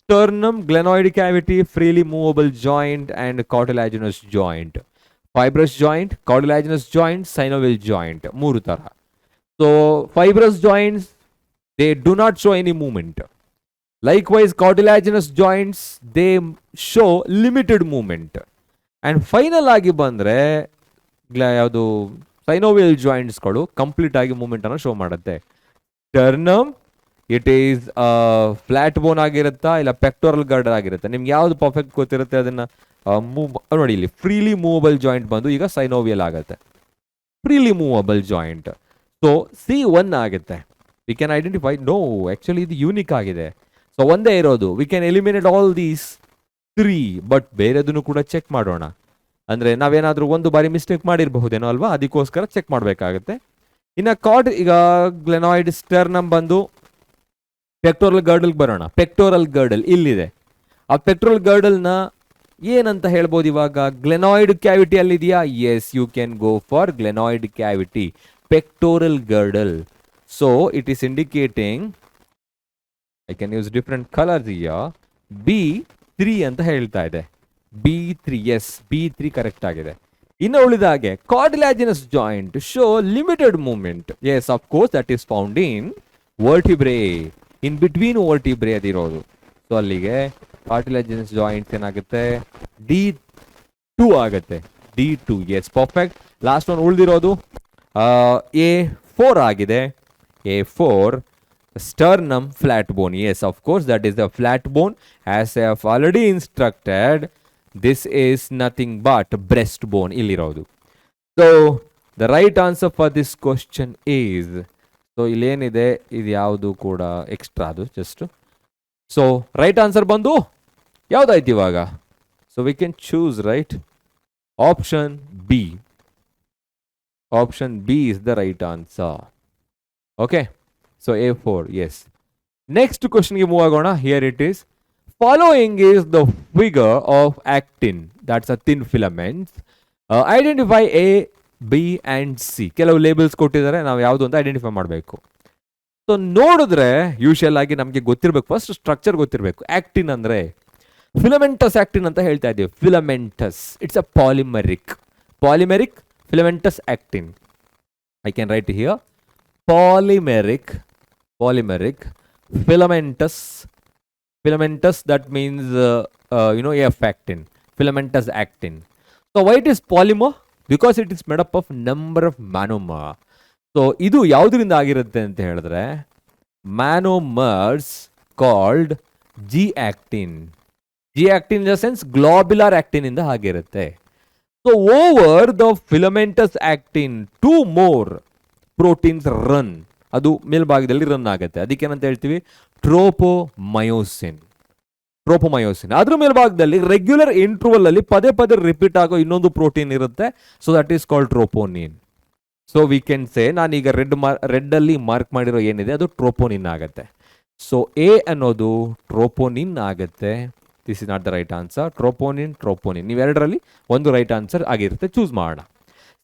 Sternum, glenoid cavity, freely movable joint and cartilaginous joint. Fibrous joint, cartilaginous joint, synovial joint. ಮೂರು ತರ. So fibrous joints, they do not show any movement. Likewise cartilaginous joints, they show limited movement. And final ಆಗಿ ಬಂದ್ರೆ ಯಾವುದು synovial joints ಗಳು complete ಆಗಿ movement ಅನ್ನು show ಮಾಡುತ್ತೆ. Sternum, it is flat ಬೋನ್ ಆಗಿರುತ್ತಾ ಇಲ್ಲ ಪೆಕ್ಟೋರಲ್ ಗರ್ಡರ್ ಆಗಿರುತ್ತೆ, ನಿಮ್ಗೆ ಯಾವ್ದು ಪರ್ಫೆಕ್ಟ್ ಗೊತ್ತಿರುತ್ತೆ ಅದನ್ನ ಮೂವ್ ನೋಡಿ. ಇಲ್ಲಿ ಫ್ರೀಲಿ ಮೂವಬಲ್ ಜಾಯಿಂಟ್ ಬಂದು ಈಗ ಸೈನೋವಿಯಲ್ ಆಗುತ್ತೆ, freely movable joint. So C1 ಆಗುತ್ತೆ. We can identify, no actually ಇದು ಯೂನಿಕ್ ಆಗಿದೆ, ಸೊ ಒಂದೇ ಇರೋದು. We can eliminate all these 3, but ಬೇರೆದನ್ನು ಕೂಡ ಚೆಕ್ ಮಾಡೋಣ. ಅಂದ್ರೆ ನಾವೇನಾದ್ರೂ ಒಂದು ಬಾರಿ ಮಿಸ್ಟೇಕ್ ಮಾಡಿರಬಹುದೇನೋ ಅಲ್ವಾ, ಅದಕ್ಕೋಸ್ಕರ ಚೆಕ್ ಮಾಡಬೇಕಾಗುತ್ತೆ. ಇನ್ನು ಈಗ ಗ್ಲೆನಾಯ್ಡ್ ಸ್ಟರ್ನಮ್ ಬಂದು ಪೆಕ್ಟೋರಲ್ ಗರ್ಡಲ್ ಬರೋಣ. ಪೆಕ್ಟೋರಲ್ ಗರ್ಡಲ್ ಇಲ್ಲಿದೆ. ಆ ಪೆಕ್ಟೋರಲ್ ಗರ್ಡಲ್ನ ಏನಂತ ಹೇಳ್ಬೋದು ಇವಾಗ, ಗ್ಲೆನಾಯ್ಡ್ ಕ್ಯಾವಿಟಿ ಅಲ್ಲಿದೆಯಾ? Yes, you can go for glenoid cavity, pectoral girdle. So it is indicating, I can use different colours yeah, B3 ಅಂತ ಹೇಳ್ತಾ ಇದೆ. B3, ಎಸ್, B3 ಕರೆಕ್ಟ್ ಆಗಿದೆ. ಇನ್ನು ಉಳಿದ ಹಾಗೆ cartilaginous joint show limited movement. Yes, of course that is found in vertebrae, in between vertebrae ಅದಿರೋದು. So ಅಲ್ಲಿಗೆ cartilaginous joints ಏನಾಗುತ್ತೆ, D2 ಆಗುತ್ತೆ. D2, S, perfect. Last one ಉಳಿದಿರೋದು A4 ಆಗಿದೆ. A4 sternum flat bone. Yes, of course that is the flat bone. As I have already instructed, this is nothing but breast bone ಇಲ್ಲಿರೋದು. So the right answer for this question is, so ಇಲ್ಲೇನಿದೆ ಇದು ಯಾವುದು ಕೂಡ extra, ಅದು just. So right answer ಬಂದು ಯಾವುದಾಯ್ತು ಇವಾಗ? So we can choose right option B. Option B is the right answer. Okay, so A4, yes. Next ಕ್ವಶನ್ಗೆ move ಆಗೋಣ. Here it is, following is the figure of actin, that's a thin filaments. Identify A, B and C. ಕೆಲವು labels ಕೊಟ್ಟಿದ್ದಾರೆ, ನಾವು ಯಾವುದು ಅಂತ identify ಮಾಡಬೇಕು. So ನೋಡಿದ್ರೆ usual ಆಗಿ ನಮಗೆ ಗೊತ್ತಿರಬೇಕು, ಫಸ್ಟ್ ಸ್ಟ್ರಕ್ಚರ್ ಗೊತ್ತಿರಬೇಕು. ಆಕ್ಟಿನ್ ಅಂದ್ರೆ ಫಿಲಮೆಂಟಸ್ ಆಕ್ಟಿನ್ ಅಂತ ಹೇಳ್ತಾ ಇದ್ದೀವಿ. Filamentous, it's a polymeric filamentous actin. I can write here polymeric filamentous, that means F actin, filamentous actin. So why it is polymer? Because it is made up of number of monomer. So ಇದು ಯಾವುದರಿಂದ ಆಗಿರುತ್ತೆ ಅಂತ ಹೇಳಿದ್ರೆ, monomers called G actin. G actin in the sense globular actin ಇಂದ ಆಗಿರುತ್ತೆ. So over the filamentous actin 2 more proteins run. ಅದು ಮೇಲ್ಭಾಗದಲ್ಲಿ run ಆಗುತ್ತೆ. ಅದಕ್ಕೇನಂತ ಹೇಳ್ತೀವಿ, ಟ್ರೋಪೋಮಯೋಸಿನ್. ಅದ್ರ ಮೇಲ್ಭಾಗದಲ್ಲಿ ರೆಗ್ಯುಲರ್ ಇಂಟರ್ವಲ್ ಅಲ್ಲಿ ಪದೇ ಪದೇ ರಿಪೀಟ್ ಆಗೋ ಇನ್ನೊಂದು ಪ್ರೋಟೀನ್ ಇರುತ್ತೆ. So that is called troponin. So we can say, ನಾನೀಗ ರೆಡ್ ಅಲ್ಲಿ ಮಾರ್ಕ್ ಮಾಡಿರೋ ಏನಿದೆ ಅದು ಟ್ರೋಪೋನಿನ್ ಆಗುತ್ತೆ. ಸೊ ಎ ಅನ್ನೋದು ಟ್ರೋಪೋನಿನ್ ಆಗುತ್ತೆ. This is not the right answer. Troponin, ನೀವೆರಡರಲ್ಲಿ ಒಂದು ರೈಟ್ ಆನ್ಸರ್ ಆಗಿರುತ್ತೆ, ಚೂಸ್ ಮಾಡೋಣ.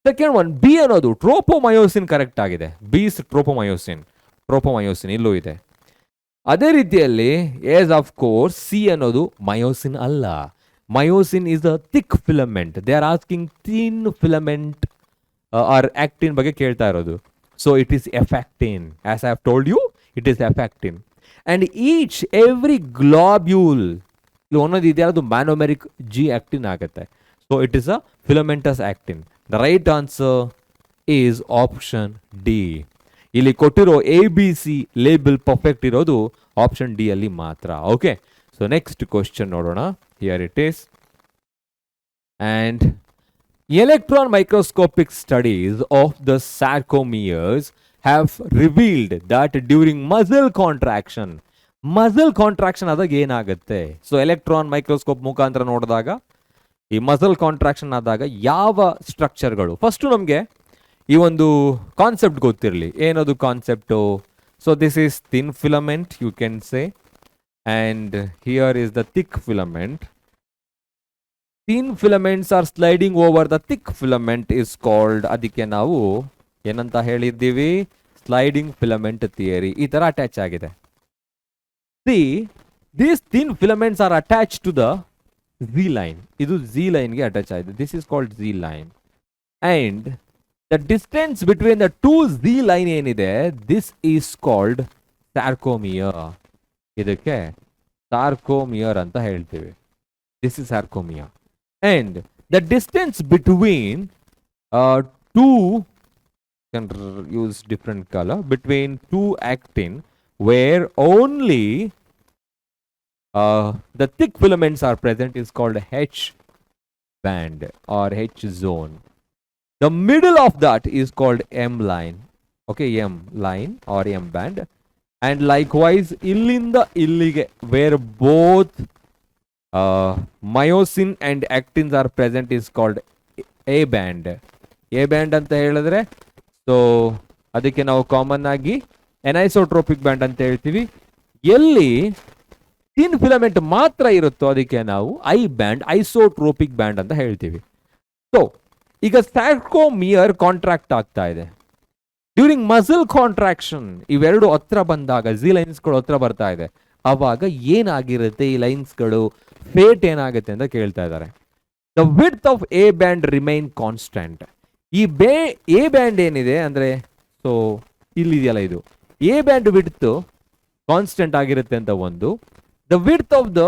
ಸೆಕೆಂಡ್ ಒನ್ ಬಿ ಅನ್ನೋದು ಟ್ರೋಪೋಮಯೋಸಿನ್ ಕರೆಕ್ಟ್ ಆಗಿದೆ. ಬೀಸ್ ಟ್ರೋಪೋಮಯೋಸಿನ್ ಇಲ್ಲೂ ಇದೆ. ಅದೇ ರೀತಿಯಲ್ಲಿ ಎಸ್ ಆಫ್ ಕೋರ್ಸ್ ಸಿ ಅನ್ನೋದು ಮಯೋಸಿನ್ ಅಲ್ಲ. Myosin is a thick filament. They are asking thin filament or actin ಬಗ್ಗೆ ಕೇಳ್ತಾ ಇರೋದು. So it is F actin. As I have told you, it is F actin. And each every globule ಇಲ್ಲಿ ಒಂದೊಂದು ಇದೆಯಲ್ಲ, ಅದು monomeric G actin ಆಗುತ್ತೆ. So it is a filamentous actin. The right answer is option D. ಇಲ್ಲಿ ಕೊಟ್ಟಿರೋ A B C label perfect ಇರೋದು option D ಅಲ್ಲಿ ಮಾತ್ರ. ಓಕೆ, ಸೊ ನೆಕ್ಸ್ಟ್ ಕ್ವಶನ್ ನೋಡೋಣ. Here it is. And electron microscopic studies of the sarcomeres have revealed that during muscle contraction ಆದಾಗ ಏನಾಗುತ್ತೆ? So electron microscope ಮುಖಾಂತರ ನೋಡಿದಾಗ ಈ ಮಸಲ್ ಕಾಂಟ್ರಾಕ್ಷನ್ ಆದಾಗ ಯಾವ ಸ್ಟ್ರಕ್ಚರ್ಗಳು, ಫಸ್ಟು ನಮಗೆ ಈ ಒಂದು ಕಾನ್ಸೆಪ್ಟ್ ಗೊತ್ತಿರಲಿ. ಏನದು concept? So this is thin filament you can say, and here is the thick filament. Thin filaments are sliding over the thick filament is called, ಅದಕ್ಕೆ ನಾವು ಏನಂತ ಹೇಳಿದ್ದೀವಿ? Sliding filament theory. ಈ ಥರ ಅಟ್ಯಾಚ್ ಆಗಿದೆ. See these thin filaments are attach to the Z line. ಇದು Z line ಗೆ attach ಆಗಿದೆ. This is called Z line. And the distance between the two Z line ಏನಿದೆ, ದಿಸ್ ಈಸ್ ಕಾಲ್ಡ್ ಸಾರ್ಕೋಮಿಯರ್. ಇದಕ್ಕೆ ಸಾರ್ಕೋಮಿಯರ್ ಅಂತ ಹೇಳ್ತೀವಿ. This is ಸಾರ್ಕೋಮಿಯರ್. And the distance between two, can use different color, between two actin where only the thick filaments are present is called H band or H zone. The middle of that is called M line. Okay, M line or M band. And likewise illinda illige where both myosin and actins are present is called A band. A band ಅಂತ ಹೇಳಿದ್ರೆ so ಅದಕ್ಕೆ ನಾವು common ಆಗಿ ಎನೈಸೋಟ್ರೋಪಿಕ್ band ಅಂತ ಹೇಳ್ತೀವಿ. ಎಲ್ಲಿ thin filament ಮಾತ್ರ ಇರುತ್ತೋ ಅದಕ್ಕೆ ನಾವು ಐ ಬ್ಯಾಂಡ್, ಐಸೋಟ್ರೋಪಿಕ್ ಬ್ಯಾಂಡ್ ಅಂತ ಹೇಳ್ತೀವಿ. ಸೊ ಈಗ ಸಾರ್ಕೋಮಿಯರ್ ಕಾಂಟ್ರಾಕ್ಟ್ ಆಗ್ತಾ ಇದೆ. ಡ್ಯೂರಿಂಗ್ ಮಸಲ್ ಕಾಂಟ್ರಾಕ್ಷನ್ ಇವೆರಡು ಹತ್ರ ಬಂದಾಗ, ಜಿ ಲೈನ್ಸ್ಗಳು ಹತ್ರ ಬರ್ತಾ ಇದೆ, ಅವಾಗ ಏನಾಗಿರುತ್ತೆ ಈ ಲೈನ್ಸ್ಗಳು, ಫೇಟ್ ಏನಾಗುತ್ತೆ ಅಂತ ಕೇಳ್ತಾ ಇದ್ದಾರೆ. The width of A band remain constant. ಈ ಎ ಬ್ಯಾಂಡ್ ಏನಿದೆ ಅಂದರೆ, ಸೊ ಇಲ್ಲಿದೆಯಲ್ಲ, ಇದು ಎ ಬ್ಯಾಂಡ್ ವಿಡ್ತ್ ಕಾನ್ಸ್ಟೆಂಟ್ ಆಗಿರುತ್ತೆ ಅಂತ ಒಂದು. The width of the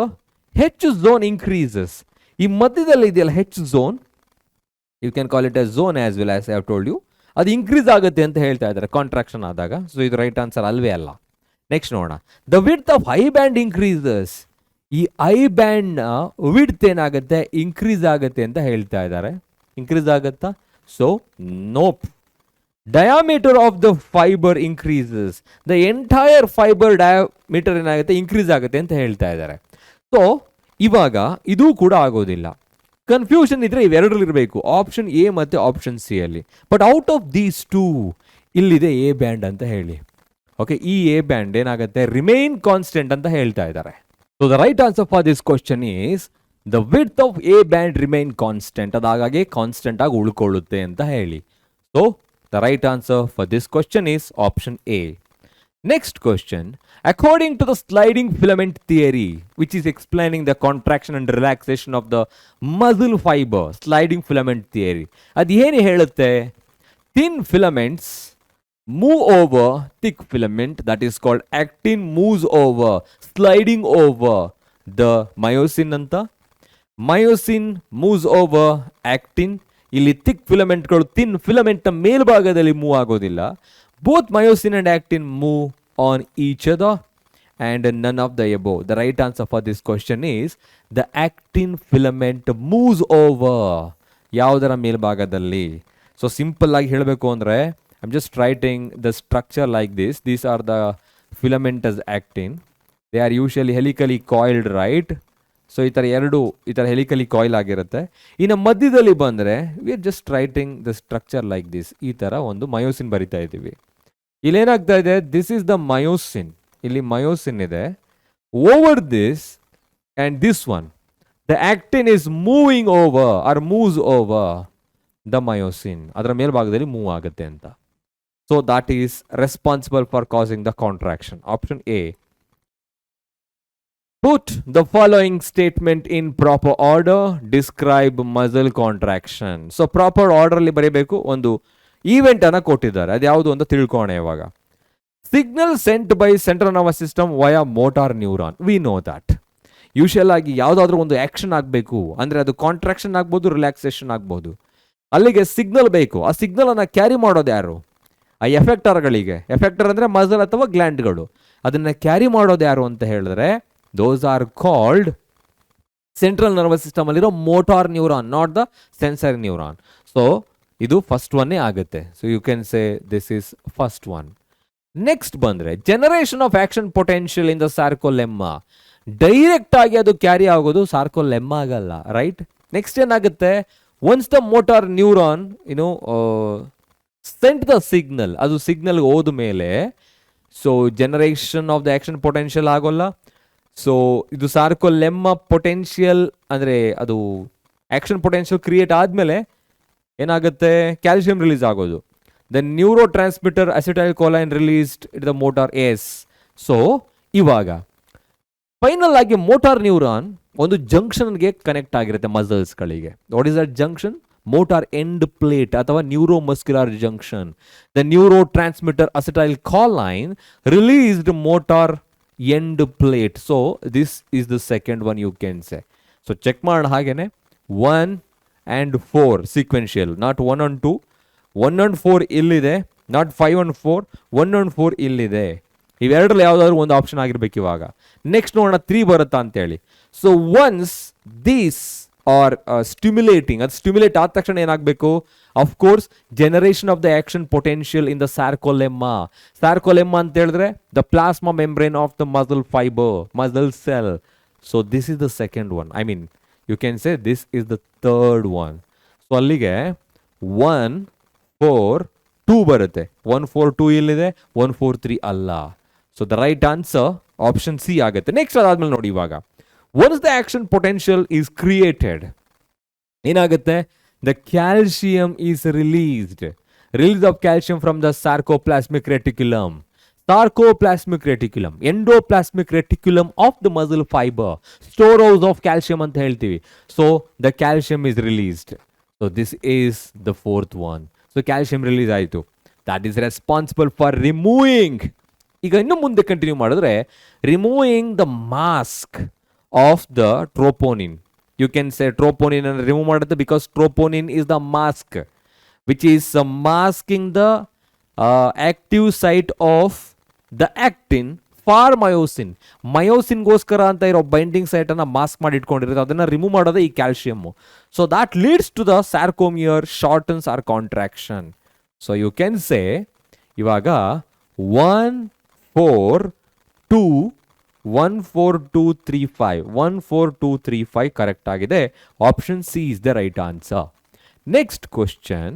H zone increases. ಈ ಮಧ್ಯದಲ್ಲಿ ಇದೆಯಲ್ಲ H zone, you can call it A zone as well as I have told you, ಅದು ಇನ್ಕ್ರೀಸ್ ಆಗುತ್ತೆ ಅಂತ ಹೇಳ್ತಾ ಇದ್ದಾರೆ ಕಾಂಟ್ರಾಕ್ಷನ್ ಆದಾಗ. ಸೊ ಇದು ರೈಟ್ ಆನ್ಸರ್ ಅಲ್ವೇ ಅಲ್ಲ. ನೆಕ್ಸ್ಟ್ ನೋಡೋಣ. The width of I band increases. ಈ ಐ ಬ್ಯಾಂಡ್ನ ವಿಡ್ತ್ ಏನಾಗುತ್ತೆ, ಇನ್ಕ್ರೀಸ್ ಆಗುತ್ತೆ ಅಂತ ಹೇಳ್ತಾ ಇದ್ದಾರೆ. ಇನ್ಕ್ರೀಸ್ ಆಗುತ್ತಾ? So nope. Diameter of the fibre increases. The entire fibre diameter ಏನಾಗುತ್ತೆ, ಇನ್ಕ್ರೀಸ್ ಆಗುತ್ತೆ ಅಂತ ಹೇಳ್ತಾ ಇದ್ದಾರೆ. ಸೊ ಇವಾಗ ಇದು ಕೂಡ ಆಗೋದಿಲ್ಲ. ಕನ್ಫ್ಯೂಷನ್ ಇದ್ರೆ ಇವೆರಡರಲ್ಲಿ ಇರಬೇಕು, ಆಪ್ಷನ್ ಎ ಮತ್ತು ಆಪ್ಷನ್ ಸಿ ಅಲ್ಲಿ. But out of these two ಇಲ್ಲಿದೆ ಎ ಬ್ಯಾಂಡ್ ಅಂತ ಹೇಳಿ. ಓಕೆ, ಈ ಎ ಬ್ಯಾಂಡ್ ಏನಾಗುತ್ತೆ, ರಿಮೈನ್ ಕಾನ್ಸ್ಟೆಂಟ್ ಅಂತ ಹೇಳ್ತಾ ಇದ್ದಾರೆ. So the right answer for this question is the width of A band remain constant. ಅದಾಗೆ ಕಾನ್ಸ್ಟೆಂಟ್ ಆಗಿ ಉಳ್ಕೊಳ್ಳುತ್ತೆ ಅಂತ ಹೇಳಿ. So the right answer for this question is option A. Next question. According to the sliding filament theory, which is explaining the contraction and relaxation of the muscle fiber, sliding filament theory, ಅದು ಏನು ಹೇಳುತ್ತೆ? Thin filaments move over thick filament, that is called actin moves over, sliding over the myosin ಅಂತ. Myosin moves over actin. ಇಲ್ಲಿ thick filamentಗಳು thin filament ಮೇಲ್ಭಾಗದಲ್ಲಿ move ಆಗೋದಿಲ್ಲ. Both myosin and actin move on each other and none of the above. The right answer for this question is the actin filament moves over. ಯಾವುದರ ಮೇಲ್ಭಾಗದಲ್ಲಿ? So simple ಆಗಿ ಹೇಳಬೇಕು ಅಂದರೆ, I'm just writing the structure like this. These are the filamentous actin. They are usually helically coiled, right? So ಈ ಥರ helically coil ಆಗಿರುತ್ತೆ. ಇನ್ನು ಮಧ್ಯದಲ್ಲಿ ಬಂದರೆ we are just writing the structure like this. ಈ ಥರ ಒಂದು ಮಯೋಸಿನ್ ಬರಿತಾ ಇದ್ದೀವಿ. ಇಲ್ಲೇನಾಗ್ತಾ ಇದೆ, ದಿಸ್ ಈಸ್ ದ ಮಯೋಸಿನ್. ಇಲ್ಲಿ ಮಯೋಸಿನ್ ಇದೆ. Over this and this one the actin is moving over or moves over. The myosin, ಅದರ ಮೇಲ್ಭಾಗದಲ್ಲಿ ಮೂವ್ ಆಗುತ್ತೆ ಅಂತ. So that is responsible for causing the contraction. Option A. Put the following statement in proper order. Describe muscle contraction. So proper order ಅಲ್ಲಿ ಬರೀಬೇಕು. ಒಂದು event ಅನ್ನ ಕೊಟ್ಟಿದ್ದಾರೆ, ಅದು ಯಾವುದು ಅಂತ ತಿಳ್ಕೋಣ ಇವಾಗ. Signal scent by central nervous system via motor neuron. V know that usual ಆಗಿ ಯಾವುದಾದ್ರೂ ಒಂದು ಆಕ್ಷನ್ ಆಗಬೇಕು ಅಂದರೆ ಅದು ಕಾಂಟ್ರಾಕ್ಷನ್ ಆಗ್ಬೋದು, ರಿಲ್ಯಾಕ್ಸೇಷನ್ ಆಗ್ಬೋದು. ಅಲ್ಲಿಗೆ ಸಿಗ್ನಲ್ ಬೇಕು. ಆ ಸಿಗ್ನಲ್ ಅನ್ನ ಕ್ಯಾರಿ ಮಾಡೋದು ಯಾರು? ಆ ಎಫೆಕ್ಟರ್ಗಳಿಗೆ. ಎಫೆಕ್ಟರ್ ಅಂದರೆ ಮಸಲ್ ಅಥವಾ ಗ್ಲ್ಯಾಂಡ್ಗಳು. ಅದನ್ನ ಕ್ಯಾರಿ ಮಾಡೋದು ಯಾರು ಅಂತ ಹೇಳಿದ್ರೆ those are called central nervous system ಅಲ್ಲಿರೋ motor neuron, not the sensory neuron. So ಇದು ಫಸ್ಟ್ ಒನ್ನೇ ಆಗುತ್ತೆ. So you can say this is first one. Next ಬಂದರೆ generation of action potential in the sarcolemma. Direct ಆಗಿ ಅದು carry ಆಗೋದು sarcolemma ಆಗಲ್ಲ, right? Next ಏನಾಗುತ್ತೆ, once the motor neuron sent the signal, ಅದು ಸಿಗ್ನಲ್ ಹೋದ ಮೇಲೆ so generation of the action potential ಆಗೋಲ್ಲ. ಸೊ ಇದು ಸಾರ್ಕೋಲೆಮ್ಮಾ ಪೊಟೆನ್ಷಿಯಲ್ ಅಂದರೆ ಅದು ಆಕ್ಷನ್ ಪೊಟೆನ್ಷಿಯಲ್ ಕ್ರಿಯೇಟ್ ಆದಮೇಲೆ ಏನಾಗುತ್ತೆ, ಕ್ಯಾಲ್ಸಿಯಂ ರಿಲೀಸ್ ಆಗೋದು. The neurotransmitter acetylcholine released at the motor S. So ಇವಾಗ ಫೈನಲ್ ಆಗಿ ಮೋಟಾರ್ ನ್ಯೂರಾನ್ ಒಂದು ಜಂಕ್ಷನ್ಗೆ ಕನೆಕ್ಟ್ ಆಗಿರುತ್ತೆ ಮಸಲ್ಸ್ಗಳಿಗೆ. What is that junction? Motor end plate ಅಥವಾ neuromuscular junction. The neurotransmitter acetylcholine released motor end plate. So this is the second one you can say. So check ಮಾಡೋಣ ಹಾಗೇನೆ. 1 and 4 sequential, not 1 and 2. 1 and 4 ಇಲ್ಲಿದೆ, not 5 and 4. 1 and 4 ಇಲ್ಲಿದೆ. ಇವೆರಡರಲ್ಲಿ ಯಾವುದಾದ್ರು ಒಂದು option ಆಗಿರ್ಬೇಕು ಇವಾಗ. Next ನೋಡೋಣ 3 ಬರುತ್ತಾ ಅಂತೇಳಿ. So once these are stimulating, ಅದು ಸ್ಟಿಮ್ಯುಲೇಟ್ ಆದ ತಕ್ಷಣ ಏನಾಗಬೇಕು? Of course generation of the action potential in the sarcolemma. Sarcolemma ಅಂತ ಹೇಳಿದ್ರೆ the plasma membrane of the muscle fibre, muscle cell. So this is the second one. I mean you can say this is the third one. So ಅಲ್ಲಿಗೆ 1 4 2 ಬರುತ್ತೆ. 1 4 2 ಇಲ್ಲಿದೆ, 1 4 3 ಅಲ್ಲ. So the right answer option C ಆಗುತ್ತೆ. Next ಅದಾದ್ಮೇಲೆ ನೋಡಿ ಇವಾಗ, once the action potential is created ಏನಾಗುತ್ತೆ? The calcium is released. Release of calcium from the sarcoplasmic reticulum. Sarcoplasmic reticulum, endoplasmic reticulum of the muscle fibre, storehouse of calcium ಅಂತ ಹೇಳ್ತೀವಿ. So the calcium is released. So this is the fourth one. So calcium release ಆಯಿತು. That is responsible for removing. ಈಗ ಇನ್ನು ಮುಂದೆ continue ಮಾಡಿದ್ರೆ removing the mask of the troponin. You can say troponin ಅನ್ನು remove ಮಾಡುತ್ತೆ because troponin is the mask which is masking the active site of the actin for myosin. ಮಯೋಸಿನ್ಗೋಸ್ಕರ ಅಂತ ಇರೋ binding ಸೈಟನ್ನು mask ಮಾಡಿ ಇಟ್ಕೊಂಡಿರುತ್ತೆ, ಅದನ್ನು ರಿಮೂವ್ ಮಾಡೋದೇ ಈ calcium. So that leads to the sarcomere shortens or contraction. So you can say ಇವಾಗ 1 4 2 1 4 2 3 5 1 4 2 3 5 correct ಆಗಿದೆ. Option C is the right answer. Next question,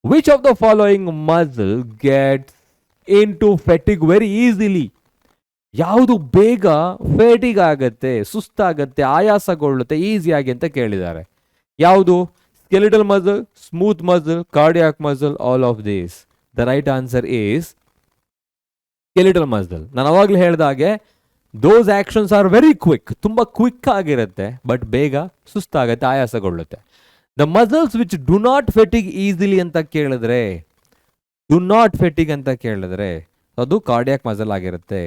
which of the following muscle gets into ಫೆಟಿಗ್ very easily? ಯಾವುದು ಬೇಗ ಫೇಟಿಗ್ ಆಗುತ್ತೆ, ಸುಸ್ತಾಗತ್ತೆ, ಆಯಾಸಗೊಳ್ಳುತ್ತೆ ಈಸಿಯಾಗಿ ಅಂತ ಕೇಳಿದ್ದಾರೆ. ಯಾವುದು? Skeletal muscle, smooth muscle, cardiac muscle, all of these. The right answer is skeletal muscle. ನಾನು ಅವಾಗಲೇ ಹೇಳಿದಾಗೆ those actions are very quick, ತುಂಬ ಕ್ವಿಕ್ ಆಗಿರುತ್ತೆ, ಬಟ್ ಬೇಗ ಸುಸ್ತಾಗತ್ತೆ, ಆಯಾಸಗೊಳ್ಳುತ್ತೆ. The muscles which do not fatigue easily ಅಂತ ಕೇಳಿದ್ರೆ, ಡು ನಾಟ್ ಫೆಟಿಗ್ ಅಂತ ಕೇಳಿದ್ರೆ ಅದು ಕಾರ್ಡಿಯಾಕ್ ಮಸಲ್ ಆಗಿರುತ್ತೆ.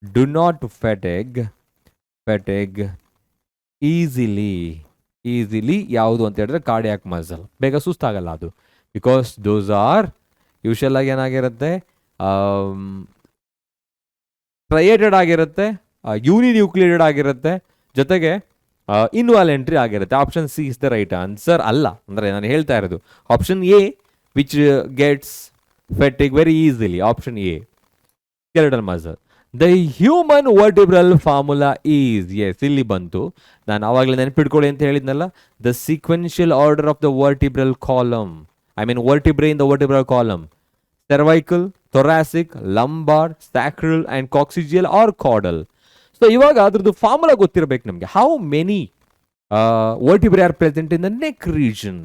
ಡು ನಾಟ್ ಫೆಟಿಗ್ ಈಸಿಲಿ ಯಾವುದು ಅಂತ ಹೇಳಿದ್ರೆ ಕಾರ್ಡಿಯಾಕ್ ಮಸಲ್. ಬೇಗ ಸುಸ್ತಾಗಲ್ಲ ಅದು, ಬಿಕಾಸ್ ದೋಸ್ ಆರ್ ಯೂಶಲ್ ಆಗಿ ಏನಾಗಿರುತ್ತೆ, ಟ್ರೈಯೇಟೆಡ್ ಆಗಿರುತ್ತೆ, ಯೂನಿನ್ಯೂಕ್ಲಿಯೇಟೆಡ್ ಆಗಿರುತ್ತೆ, ಜೊತೆಗೆ ಇನ್ವಾಲೆಂಟ್ರಿ ಆಗಿರುತ್ತೆ. Option C is the right answer ಅಲ್ಲ. ಅಂದರೆ ನಾನು ಹೇಳ್ತಾ ಇರೋದು option A which gets fatigue very easily. Option A skeletal muscle. The human vertebral formula is, yes ಇಲ್ಲಿ ಬಂತು, ನಾನು ಆವಾಗಲೇ ನೆನಪಿಟ್ಕೊಳ್ಳಿ ಅಂತ ಹೇಳಿದ್ನಲ್ಲ, the sequential order of the vertebral column. I mean vertebrae in the vertebral column: cervical, thoracic, lumbar, sacral and coccygeal or caudal. So ಇವಾಗ ಅದ್ರದ್ದು formula ಗೊತ್ತಿರಬೇಕು ನಮಗೆ. How many ವರ್ಟಿಬ್ರೇ are present in the neck region?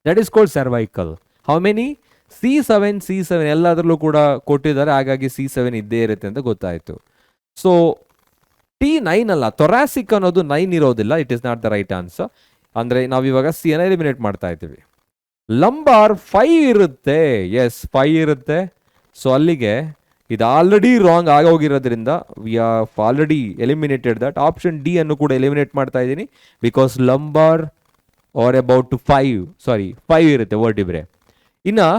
That is called cervical. How many? C7 ಎಲ್ಲದರಲ್ಲೂ ಕೂಡ ಕೊಟ್ಟಿದ್ದಾರೆ, ಹಾಗಾಗಿ C7 ಇದ್ದೇ ಇರುತ್ತೆ ಅಂತ ಗೊತ್ತಾಯಿತು. ಸೊ T9 ಅಲ್ಲ, ಥೊರಾಸಿಕ್ ಅನ್ನೋದು 9 ಇರೋದಿಲ್ಲ. It is not the right answer. ಅಂದರೆ ನಾವಿವಾಗ C ಅನ್ನು ಎಲಿಮಿನೇಟ್ ಮಾಡ್ತಾ ಇದ್ದೀವಿ. ಲಂಬಾರ್ 5 ಇರುತ್ತೆ. ಎಸ್, 5 ಇರುತ್ತೆ. ಸೊ ಅಲ್ಲಿಗೆ ಇದು ಆಲ್ರೆಡಿ ರಾಂಗ್ ಆಗೋಗಿರೋದ್ರಿಂದ we are already eliminated that. Option D ಅನ್ನು ಕೂಡ ಎಲಿಮಿನೇಟ್ ಮಾಡ್ತಾ ಇದ್ದೀನಿ, ಬಿಕಾಸ್ ಲಂಬಾರ್ ಆರ್ ಅಬೌಟ್ 5 ಇರುತ್ತೆ ವರ್ಟಿಬ್ರೆ. ಇನ್ನು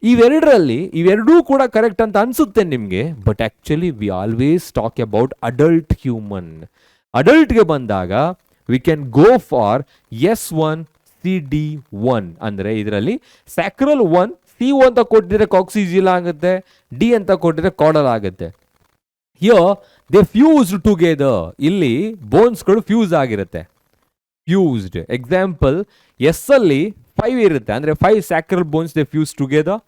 ಇವೆರಡೂ ಕೂಡ ಕರೆಕ್ಟ್ ಅಂತ ಅನಿಸುತ್ತೆ ನಿಮಗೆ, but actually we always talk about adult human. ಅಡಲ್ಟ್ಗೆ ಬಂದಾಗ we can go for S1 CD1. ಅಂದರೆ ಇದರಲ್ಲಿ ಸ್ಯಾಕ್ರಲ್ 1 C1 ಅಂತ ಕೊಟ್ಟಿದ್ರೆ ಕಾಕ್ಸಿಜಿಯಲ್ ಆಗುತ್ತೆ, ಡಿ ಅಂತ ಕೊಟ್ಟಿದ್ರೆ ಕಾಡಲ್ ಆಗುತ್ತೆ. Here they fused together. ಇಲ್ಲಿ ಬೋನ್ಸ್ಗಳು ಫ್ಯೂಸ್ ಆಗಿರುತ್ತೆ, ಫ್ಯೂಸ್ಡ್. ಎಕ್ಸಾಂಪಲ್ ಎಸ್ ಅಲ್ಲಿ 5 ಇರುತ್ತೆ, ಅಂದರೆ 5 sacral bones they fuse together.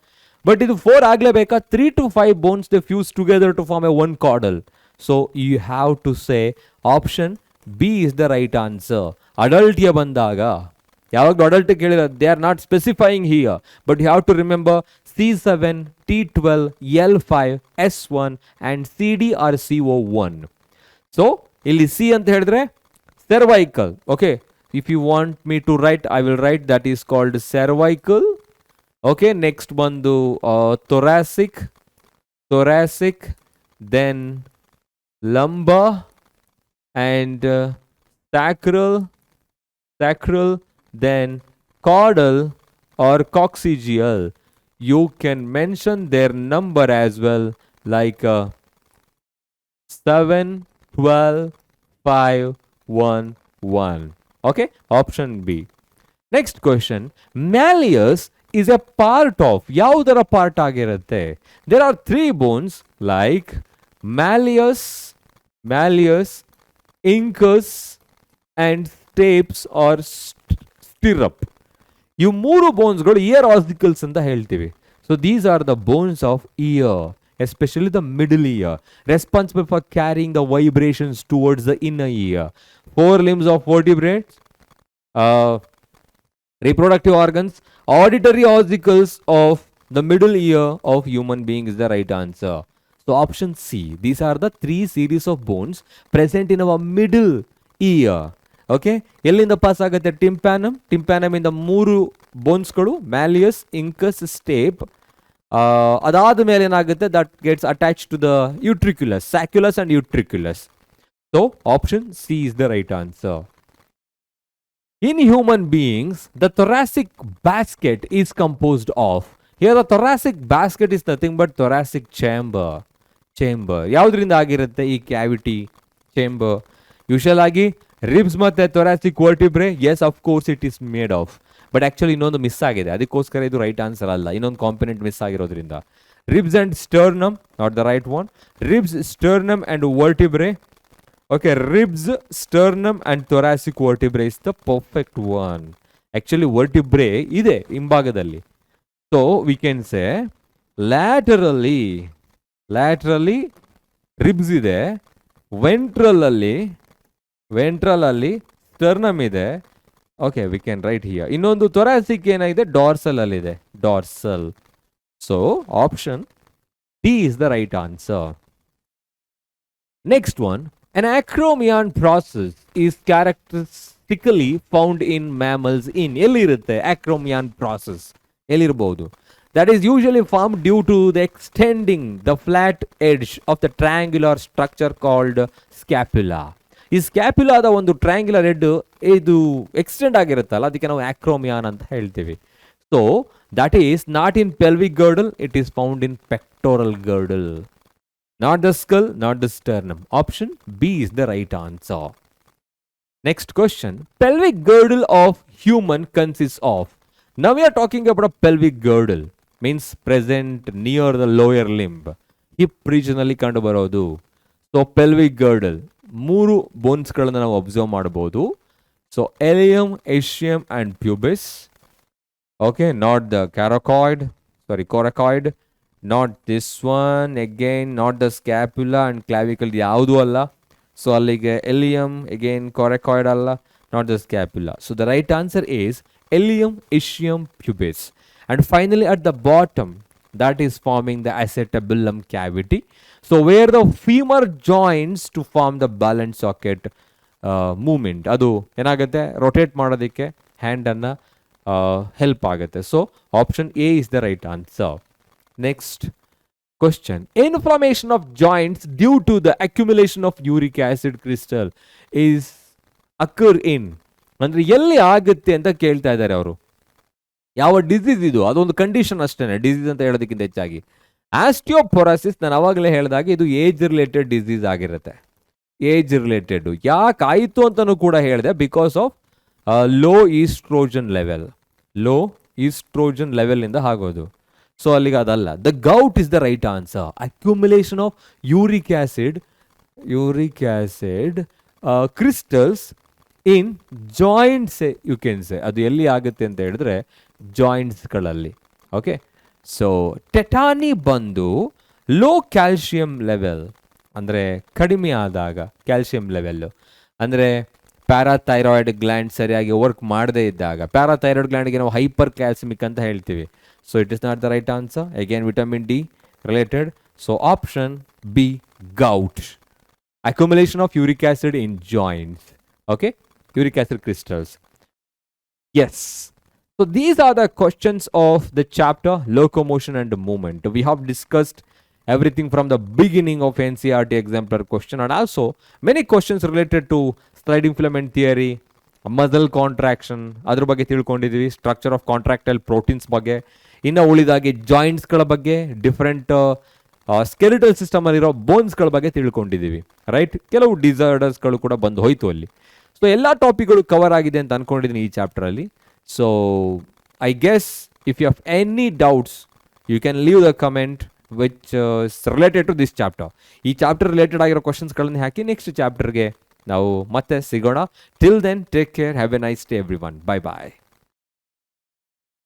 But ಇದು 4 ಆಗಲೇಬೇಕಾ? 3 to 5 bones they fuse together to form a one caudal. So you have to say option B is the right answer. ಅಡಲ್ಟ್ಗೆ ಬಂದಾಗ ಯಾವಾಗಲೂ adult ಕೇಳಿರೋ, they are not specifying here, but you have to remember C7, T12, L5, S1 and CD or CO1. ಸೊ ಇಲ್ಲಿ C ಅಂತ ಹೇಳಿದ್ರೆ cervical. ಓಕೆ, if you want me to write, I will write that is called cervical. Okay, next ಬಂದು thoracic, then lumbar and sacral, then caudal or coccygeal. You can mention their number as well, like 7, 12, 5, 1, 1. Okay, option B. Next question. Malleus is a part of, ಯಾವುದರ part ಆಗಿರುತ್ತೆ? There are 3 bones like malleus, incus and stapes or stirrup. ಇವು 3 ಬೋನ್ಸ್ಗಳು year ossicles ಅಂತ ಹೇಳ್ತೀವಿ. So these are the bones of year, especially the middle ear, responsible for carrying the vibrations towards the inner ear. 4 limbs of vertebrates, reproductive organs, auditory ossicles of the middle ear of human being is the right answer. So option C, these are the 3 series of bones present in our middle ear. Okay, ಎಲ್ಲಿಂದ pass ಆಗುತ್ತೆ? ಟಿಂಪ್ಯಾನಮ್ ಇಂದ 3 ಬೋನ್ಸ್ಗಳು, ಮ್ಯಾಲಿಯಸ್, ಇಂಕಸ್, step. ಅದಾದ ಮೇಲೆ ಏನಾಗುತ್ತೆ? That gets attach to the utriculus, sacculus and utriculus. So option C is the right answer. In human beings, the thoracic basket is composed of. Here the thoracic basket is nothing but thoracic chamber. ಯಾವುದರಿಂದ ಆಗಿರುತ್ತೆ ಈ cavity chamber? Usual ಆಗಿ ribs ಮತ್ತೆ thoracic vertebrae. Yes, of course it is made of, but actually ಇನ್ನೊಂದು miss ಆಗಿದೆ, ಅದಕ್ಕೋಸ್ಕರ ಇದು right answer ಅಲ್ಲ. ಇನ್ನೊಂದು ಕಾಂಪೊನೆಂಟ್ ಮಿಸ್ ಆಗಿರೋದ್ರಿಂದ ribs and sternum, not the right one. Ribs, sternum and vertebrae. Okay, ribs, sternum and thoracic vertebrae is the perfect one. Actually vertebrae ಇದೆ ಹಿಂಭಾಗದಲ್ಲಿ. So we can say laterally ribs ಇದೆ, ventral ಅಲ್ಲಿ sternum ಇದೆ. Okay, we can write here. ಇನ್ನೊಂದು thoracic ಏನಾಗಿದೆ? Dorsal ಅಲ್ಲಿ ಇದೆ, dorsal. So option D is the right answer. Next one. An acromion process is characteristically found in mammals in. ಎಲ್ಲಿರುತ್ತೆ acromion process? ಎಲ್ಲಿರಬಹುದು? That is usually formed due to the extending the flat edge of the triangular structure called scapula. ಈ ಸ್ಕ್ಯಾಪ್ಯುಲಾದ ಒಂದು triangular head ಇದು extend ಆಗಿರುತ್ತಲ್ಲ, ಅದಕ್ಕೆ ನಾವು acromion ಅಂತ ಹೇಳ್ತೀವಿ. So that is not in pelvic girdle, it is found in pectoral girdle. Not the skull, not the sternum. Option B is the right answer. Next question. Pelvic girdle of human consists of. Now we are talking about a pelvic girdle. Means present near the lower limb. Hip regionally ಕಂಡು ಬರೋದು. So pelvic girdle. 3 ಬೋನ್ಸ್ಗಳನ್ನು ನಾವು observe ಮಾಡಬಹುದು. So ilium, ischium and pubis. Okay, not the coracoid. Not this one, again not the scapula and clavicle, ಯಾವುದು ಅಲ್ಲ. So ಅಲ್ಲಿಗೆ ಎಲಿಯಮ್, again coracoid ಅಲ್ಲ, not the scapula. So the right answer is ilium, ischium, pubis. And finally at the bottom, that is forming the acetabulum cavity. So where the femur joins to form the ball and socket movement, ಅದು ಏನಾಗುತ್ತೆ rotate ಮಾಡೋದಕ್ಕೆ ಹ್ಯಾಂಡನ್ನು help ಆಗುತ್ತೆ. So option A is the right answer. Next question. Inflammation of joints due to the accumulation of uric acid crystal is occur in, ಅಂದರೆ ಎಲ್ಲಿ ಆಗುತ್ತೆ ಅಂತ ಕೇಳ್ತಾ ಇದ್ದಾರೆ ಅವರು. ಯಾವ ಡಿಸೀಸ್ ಇದು, ಅದೊಂದು ಕಂಡೀಷನ್ ಅಷ್ಟೇ, ಡಿಸೀಸ್ ಅಂತ ಹೇಳೋದಕ್ಕಿಂತ ಹೆಚ್ಚಾಗಿ. ಆಸ್ಟಿಯೋಪೊರೋಸಿಸ್ ನಾನು ಅವಾಗಲೇ ಹೇಳಿದಾಗ ಇದು ಏಜ್ ರಿಲೇಟೆಡ್ ಡಿಸೀಸ್ ಆಗಿರುತ್ತೆ. ಏಜ್ ರಿಲೇಟೆಡ್ ಯಾಕೆ ಆಯಿತು ಅಂತಲೂ ಕೂಡ ಹೇಳಿದೆ, because of low oestrogen level. Low oestrogen ಲೆವೆಲಿಂದ ಆಗೋದು. ಸೊ ಅಲ್ಲಿಗೆ ಅದಲ್ಲ. The gout is the right answer. Accumulation of uric acid crystals in joints you can say. ಅದು ಎಲ್ಲಿ ಆಗುತ್ತೆ ಅಂತ ಹೇಳಿದ್ರೆ ಜಾಯಿಂಟ್ಸ್ಗಳಲ್ಲಿ. ಓಕೆ, ಸೊ ಟೆಟಾನಿ ಬಂದು ಲೋ ಕ್ಯಾಲ್ಶಿಯಂ ಲೆವೆಲ್, ಅಂದರೆ ಕಡಿಮೆ ಆದಾಗ ಕ್ಯಾಲ್ಶಿಯಂ ಲೆವೆಲ್ಲು, ಅಂದರೆ ಪ್ಯಾರಾಥೈರಾಯ್ಡ್ ಗ್ಲ್ಯಾಂಡ್ ಸರಿಯಾಗಿ ವರ್ಕ್ ಮಾಡದೇ ಇದ್ದಾಗ. ಪ್ಯಾರಾಥೈರಾಯ್ಡ್ ಗ್ಲ್ಯಾಂಡ್ಗೆ ನಾವು ಹೈಪರ್ ಕ್ಯಾಲ್ಸಿಮಿಕ್ ಅಂತ ಹೇಳ್ತೀವಿ. So it is not the right answer. Again, vitamin D related. So option B, gout. Accumulation of uric acid in joints. Okay, uric acid crystals. Yes. So these are the questions of the chapter locomotion and movement. We have discussed everything from the beginning of NCERT exemplar question, and also many questions related to sliding filament theory, muscle contraction, ಅದ್ರ ಬಗ್ಗೆ ತಿಳ್ಕೊಂಡಿದ್ದೀವಿ. Structure of contractile proteins ಬಗ್ಗೆ, ಇನ್ನು ಉಳಿದಾಗಿ ಜಾಯಿಂಟ್ಸ್ಗಳ ಬಗ್ಗೆ, different skeletal ಸಿಸ್ಟಮಲ್ಲಿರೋ ಬೋನ್ಸ್ಗಳ ಬಗ್ಗೆ ತಿಳ್ಕೊಂಡಿದ್ದೀವಿ. Right, ಕೆಲವು ಡಿಸಾರ್ಡರ್ಸ್ಗಳು ಕೂಡ ಬಂದು ಹೋಯಿತು ಅಲ್ಲಿ. ಸೊ ಎಲ್ಲ ಟಾಪಿಕ್ಗಳು ಕವರ್ ಆಗಿದೆ ಅಂತ ಅಂದ್ಕೊಂಡಿದ್ದೀನಿ ಈ ಚಾಪ್ಟರಲ್ಲಿ. So I guess if you have any doubts you can leave the comment which related to this chapter. ಈ ಚಾಪ್ಟರ್ ರಿಲೇಟೆಡ್ ಆಗಿರೋ ಕ್ವಶನ್ಸ್ಗಳನ್ನು ಹಾಕಿ ನೆಕ್ಸ್ಟ್ ಚಾಪ್ಟರ್ಗೆ ನಾವು ಮತ್ತೆ ಸಿಗೋಣ. Till then take care, have a nice day everyone. Bye bye.